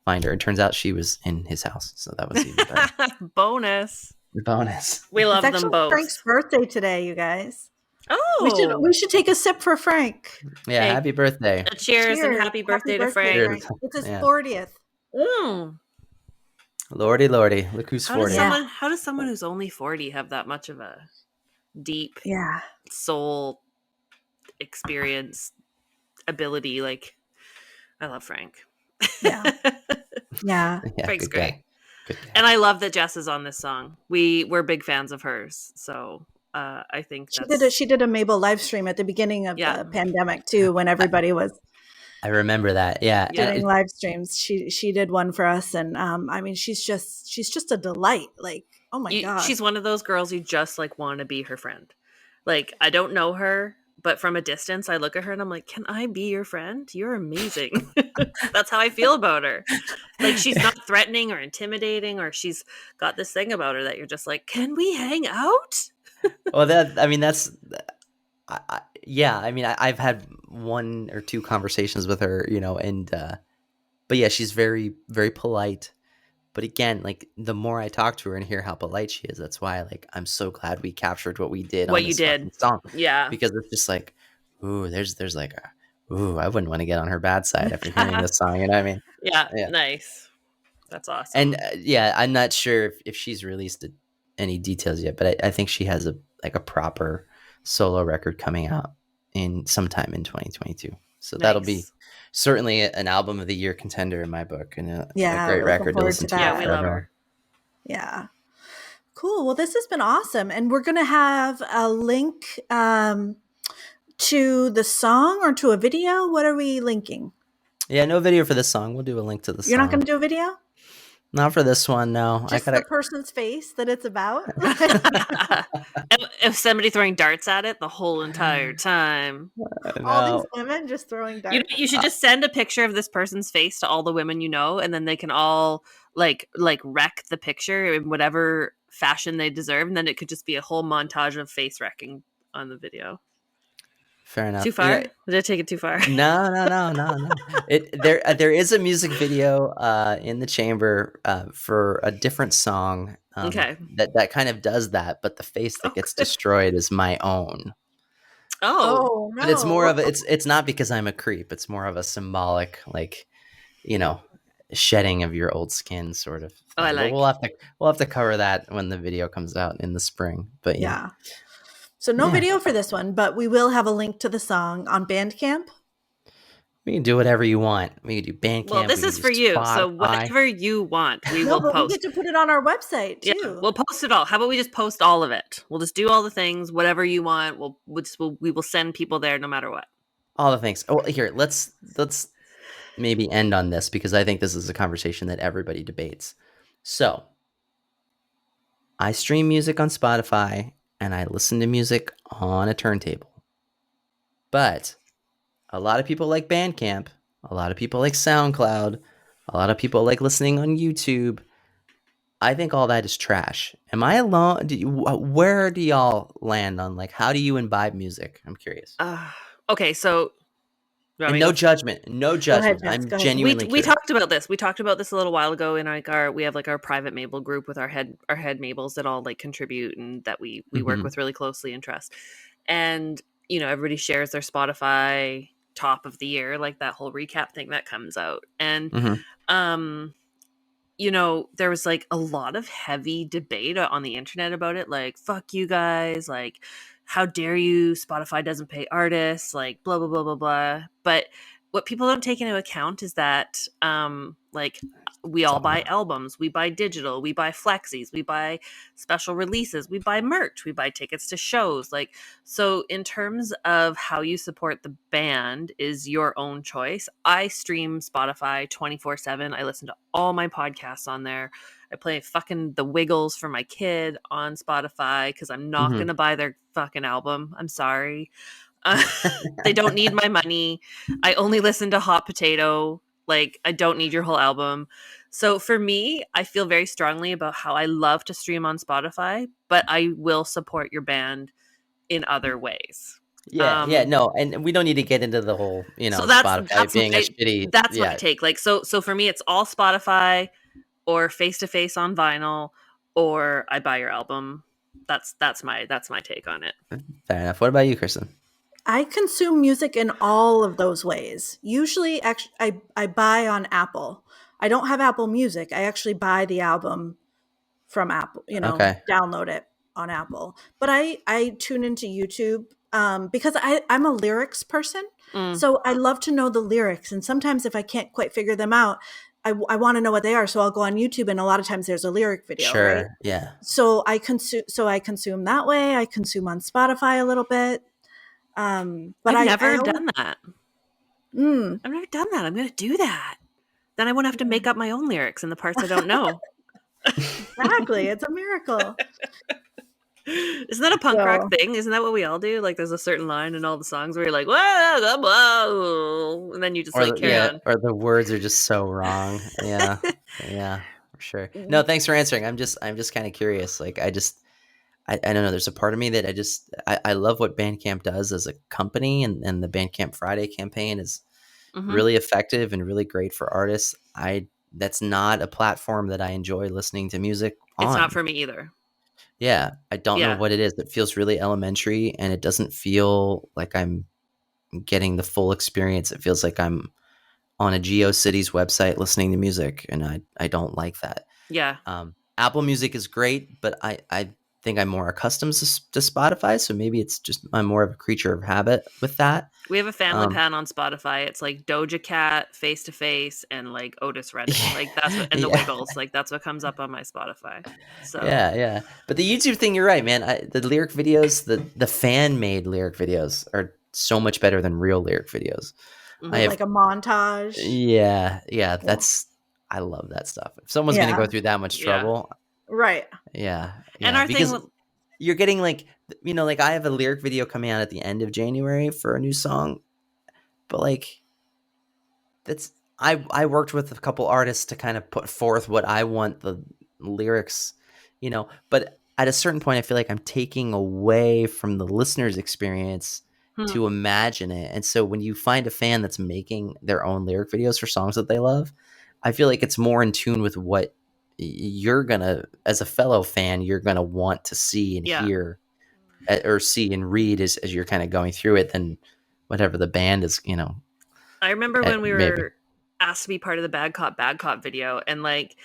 find her. It turns out she was in his house. So that was even better. Bonus. We love It's them both. Frank's birthday today, you guys. Oh, We should take a sip for Frank. Yeah, Hey, happy birthday. cheers and happy birthday to Frank. Cheers. It's his Yeah. 40th. Lordy, look who's 40. How does someone who's only 40 have that much of a deep soul experience ability? Like, I love Frank. Yeah. Yeah. Frank's good great. guy. Good guy. And I love that Jess is on this song. We're big fans of hers. So I think she did a Mable live stream at the beginning of the pandemic too, when everybody was I remember that. Yeah. doing live streams. She did one for us, and I mean, she's just a delight. Like, oh my god, she's one of those girls you just like want to be her friend. Like, I don't know her, but from a distance, I look at her and I'm like, can I be your friend? You're amazing. That's how I feel about her. Like, she's not threatening or intimidating, or she's got this thing about her that you're just like, can we hang out? Well, I've had one or two conversations with her, but yeah, she's very, very polite. But again, like the more I talk to her and hear how polite she is, that's why I'm so glad we captured what we did. What on you this did. song. Yeah. Because it's just like, ooh, there's like I wouldn't want to get on her bad side after hearing this song. You know what I mean? Yeah. Nice. That's awesome. And I'm not sure if she's released any details yet, but I think she has a proper solo record coming out sometime in 2022. So that'll be certainly an album of the year contender in my book, and a great record to listen to. Yeah, we love her. Yeah. Cool. Well, this has been awesome. And we're going to have a link to the song or to a video. What are we linking? Yeah, no video for this song. We'll do a link to the song. You're not going to do a video? Not for this one, no. Just the person's face that it's about? If somebody throwing darts at it the whole entire time. All these women just throwing darts. You should just send a picture of this person's face to all the women you know, and then they can all like wreck the picture in whatever fashion they deserve, and then it could just be a whole montage of face wrecking on the video. Fair enough. Too far? Did I take it too far? No. There is a music video in the chamber for a different song. That kind of does that, but the face that gets destroyed is my own. Oh, no. But it's more of it's not because I'm a creep. It's more of a symbolic, shedding of your old skin sort of thing. Oh, I like. But we'll have to cover that when the video comes out in the spring. But yeah. So no video for this one, but we will have a link to the song on Bandcamp. We can do whatever you want. We can do Bandcamp. Well, this is for you, so whatever you want, we will post. We get to put it on our website too. Yeah, we'll post it all. How about we just post all of it? We'll just do all the things, whatever you want. We will send people there no matter what. All the things. Oh, here, let's maybe end on this, because I think this is a conversation that everybody debates. So, I stream music on Spotify and I listen to music on a turntable. But a lot of people like Bandcamp. A lot of people like SoundCloud. A lot of people like listening on YouTube. I think all that is trash. Am I alone? Where do y'all land on how do you imbibe music? I'm curious. Okay, so no judgment. No judgment. I'm genuinely we talked about this. We talked about this a little while ago in we have our private Mable group with our head Mables that all contribute and that we work with really closely and trust. And everybody shares their Spotify top of the year, that whole recap thing that comes out. And there was a lot of heavy debate on the internet about it, fuck you guys, how dare you, Spotify doesn't pay artists, blah blah blah blah blah. But what people don't take into account is that We It's all all buy about. albums, we buy digital, we buy flexies, we buy special releases, we buy merch, we buy tickets to shows. Like, so in terms of how you support the band is your own choice. I stream Spotify 24/7. I listen to all my podcasts on there. I play fucking The Wiggles for my kid on Spotify because I'm not Mhm. going to buy their fucking album. I'm sorry. Uh, they don't need my money. I only listen to Hot Potato. Like, I don't need your whole album. So for me, I feel very strongly about how I love to stream on Spotify, but I will support your band in other ways. Yeah, no, and we don't need to get into the whole, So Spotify being a shitty. that's my Yeah, take. Like, so for me, it's all Spotify or face to face on vinyl, or I buy your album. That's my take on it. fair enough. What about you, Kristen? I consume music in all of those ways. Usually, actually, I buy on Apple. I don't have Apple Music. I actually buy the album from Apple, Okay, download it on Apple. But I tune into YouTube because I'm a lyrics person. Mm, So I love to know the lyrics. And sometimes if I can't quite figure them out, I want to know what they are. So I'll go on YouTube, and a lot of times there's a lyric video, right? sure, yeah. So I consume that way. I consume on Spotify a little bit. But I've I never always, done that. mm, I've never done that. I'm going to do that. Then I won't have to make up my own lyrics in the parts I don't know. exactly. It's a miracle. Isn't that a punk rock So thing? Isn't that what we all do? Like, there's a certain line in all the songs where you're like, whoa, whoa, and then you just like carry on. Or the words are just so wrong. Yeah, yeah, for sure. No, thanks for answering. I'm just kind of curious. Like, I don't know. There's a part of me that I love what Bandcamp does as a company, and the Bandcamp Friday campaign is Mm-hmm. really effective and really great for artists. That's not a platform that I enjoy listening to music on. It's not for me either. Yeah, I don't know Yeah. what it is. It feels really elementary, and it doesn't feel like I'm getting the full experience. It feels like I'm on a GeoCities website listening to music, and I don't like that. Yeah. Apple Music is great, but I think I'm more accustomed to Spotify, so maybe it's just I'm more of a creature of habit with that. We have a family pan on Spotify. It's like Doja Cat, Face to Face, and like Otis Redding. Like, that's what, and the Yeah. Wiggles. Like, that's what comes up on my Spotify. So Yeah. But the YouTube thing, you're right, man. The lyric videos, the fan made lyric videos are so much better than real lyric videos. Mhm. I have, like a montage. yeah. I love that stuff. If someone's gonna go Yeah. through that much Yeah. trouble, Right. yeah. And our because thing with, you're getting like I have a lyric video coming out at the end of January for a new song, but like that's I worked with a couple artists to kind of put forth what I want the lyrics, but at a certain point I feel like I'm taking away from the listener's experience to imagine it. And so when you find a fan that's making their own lyric videos for songs that they love, I feel like it's more in tune with what you're gonna, as a fellow fan, you're gonna want to see and Yeah. hear or see and read as you're kind of going through it than whatever the band is, I remember when we maybe. were asked to be part of the Bad Cop video, and like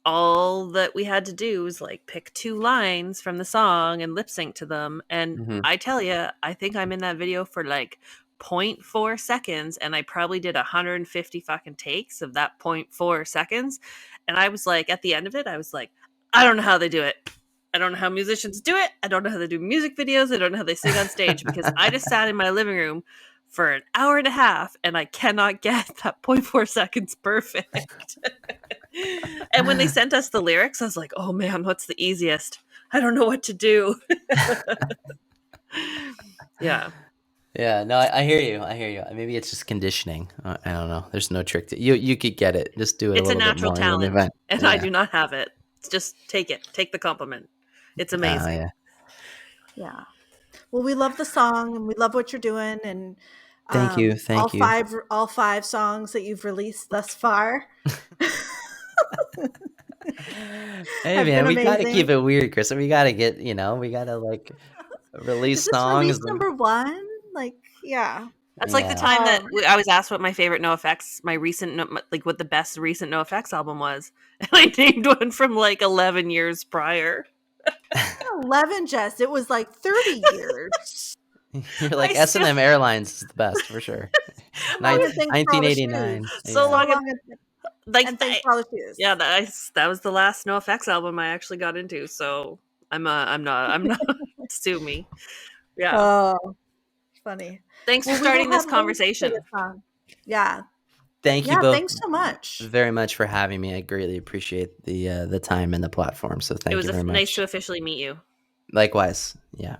all that we had to do was like pick 2 lines from the song and lip sync to them. And Mhm. I tell you, I think I'm in that video for like 0.4 seconds, and I probably did 150 fucking takes of that 0.4 seconds. And I was like, at the end of it, I was like, I don't know how they do it. I don't know how musicians do it. I don't know how they do music videos. I don't know how they sing on stage, because I just sat in my living room for an hour and a half and I cannot get that 0.4 seconds perfect. And when they sent us the lyrics, I was like, oh man, what's the easiest? I don't know what to do. Yeah. Yeah, no, I hear you. Maybe it's just conditioning. I don't know. There's no trick to you could get it. Just do it It's a a little bit natural more in an talent, event. and I do not have it. Just take it. Take the compliment. It's amazing. Yeah. Yeah. Well, we love the song and we love what you're doing, and Thank you. all 5 songs that you've released thus far. Hey have man, been we gotta amazing. keep it weird, Chris. We gotta get, we gotta like release Is this songs. release number 1? Like, yeah. That's like the time that Um, I was asked what my favorite NoFX, my recent, like what the best recent NoFX album was. And I named one from like 11 years prior. 11, Jess. It was like 30 years. You're like I still- S&M Airlines is the best for sure. How long it takes for all the 1989. shoes? So Yeah. long How long it- like And thanks for all the shoes. yeah, that was the last NoFX album I actually got into. So I'm not sue me. Yeah. Oh, funny. Thanks for Well, we will starting this have links to conversation. the song. Yeah. Thank you Yeah, both thanks so much. very much for having me. I greatly appreciate the time and the platform. So thank It was you very much. nice to officially meet you. Likewise. Yeah.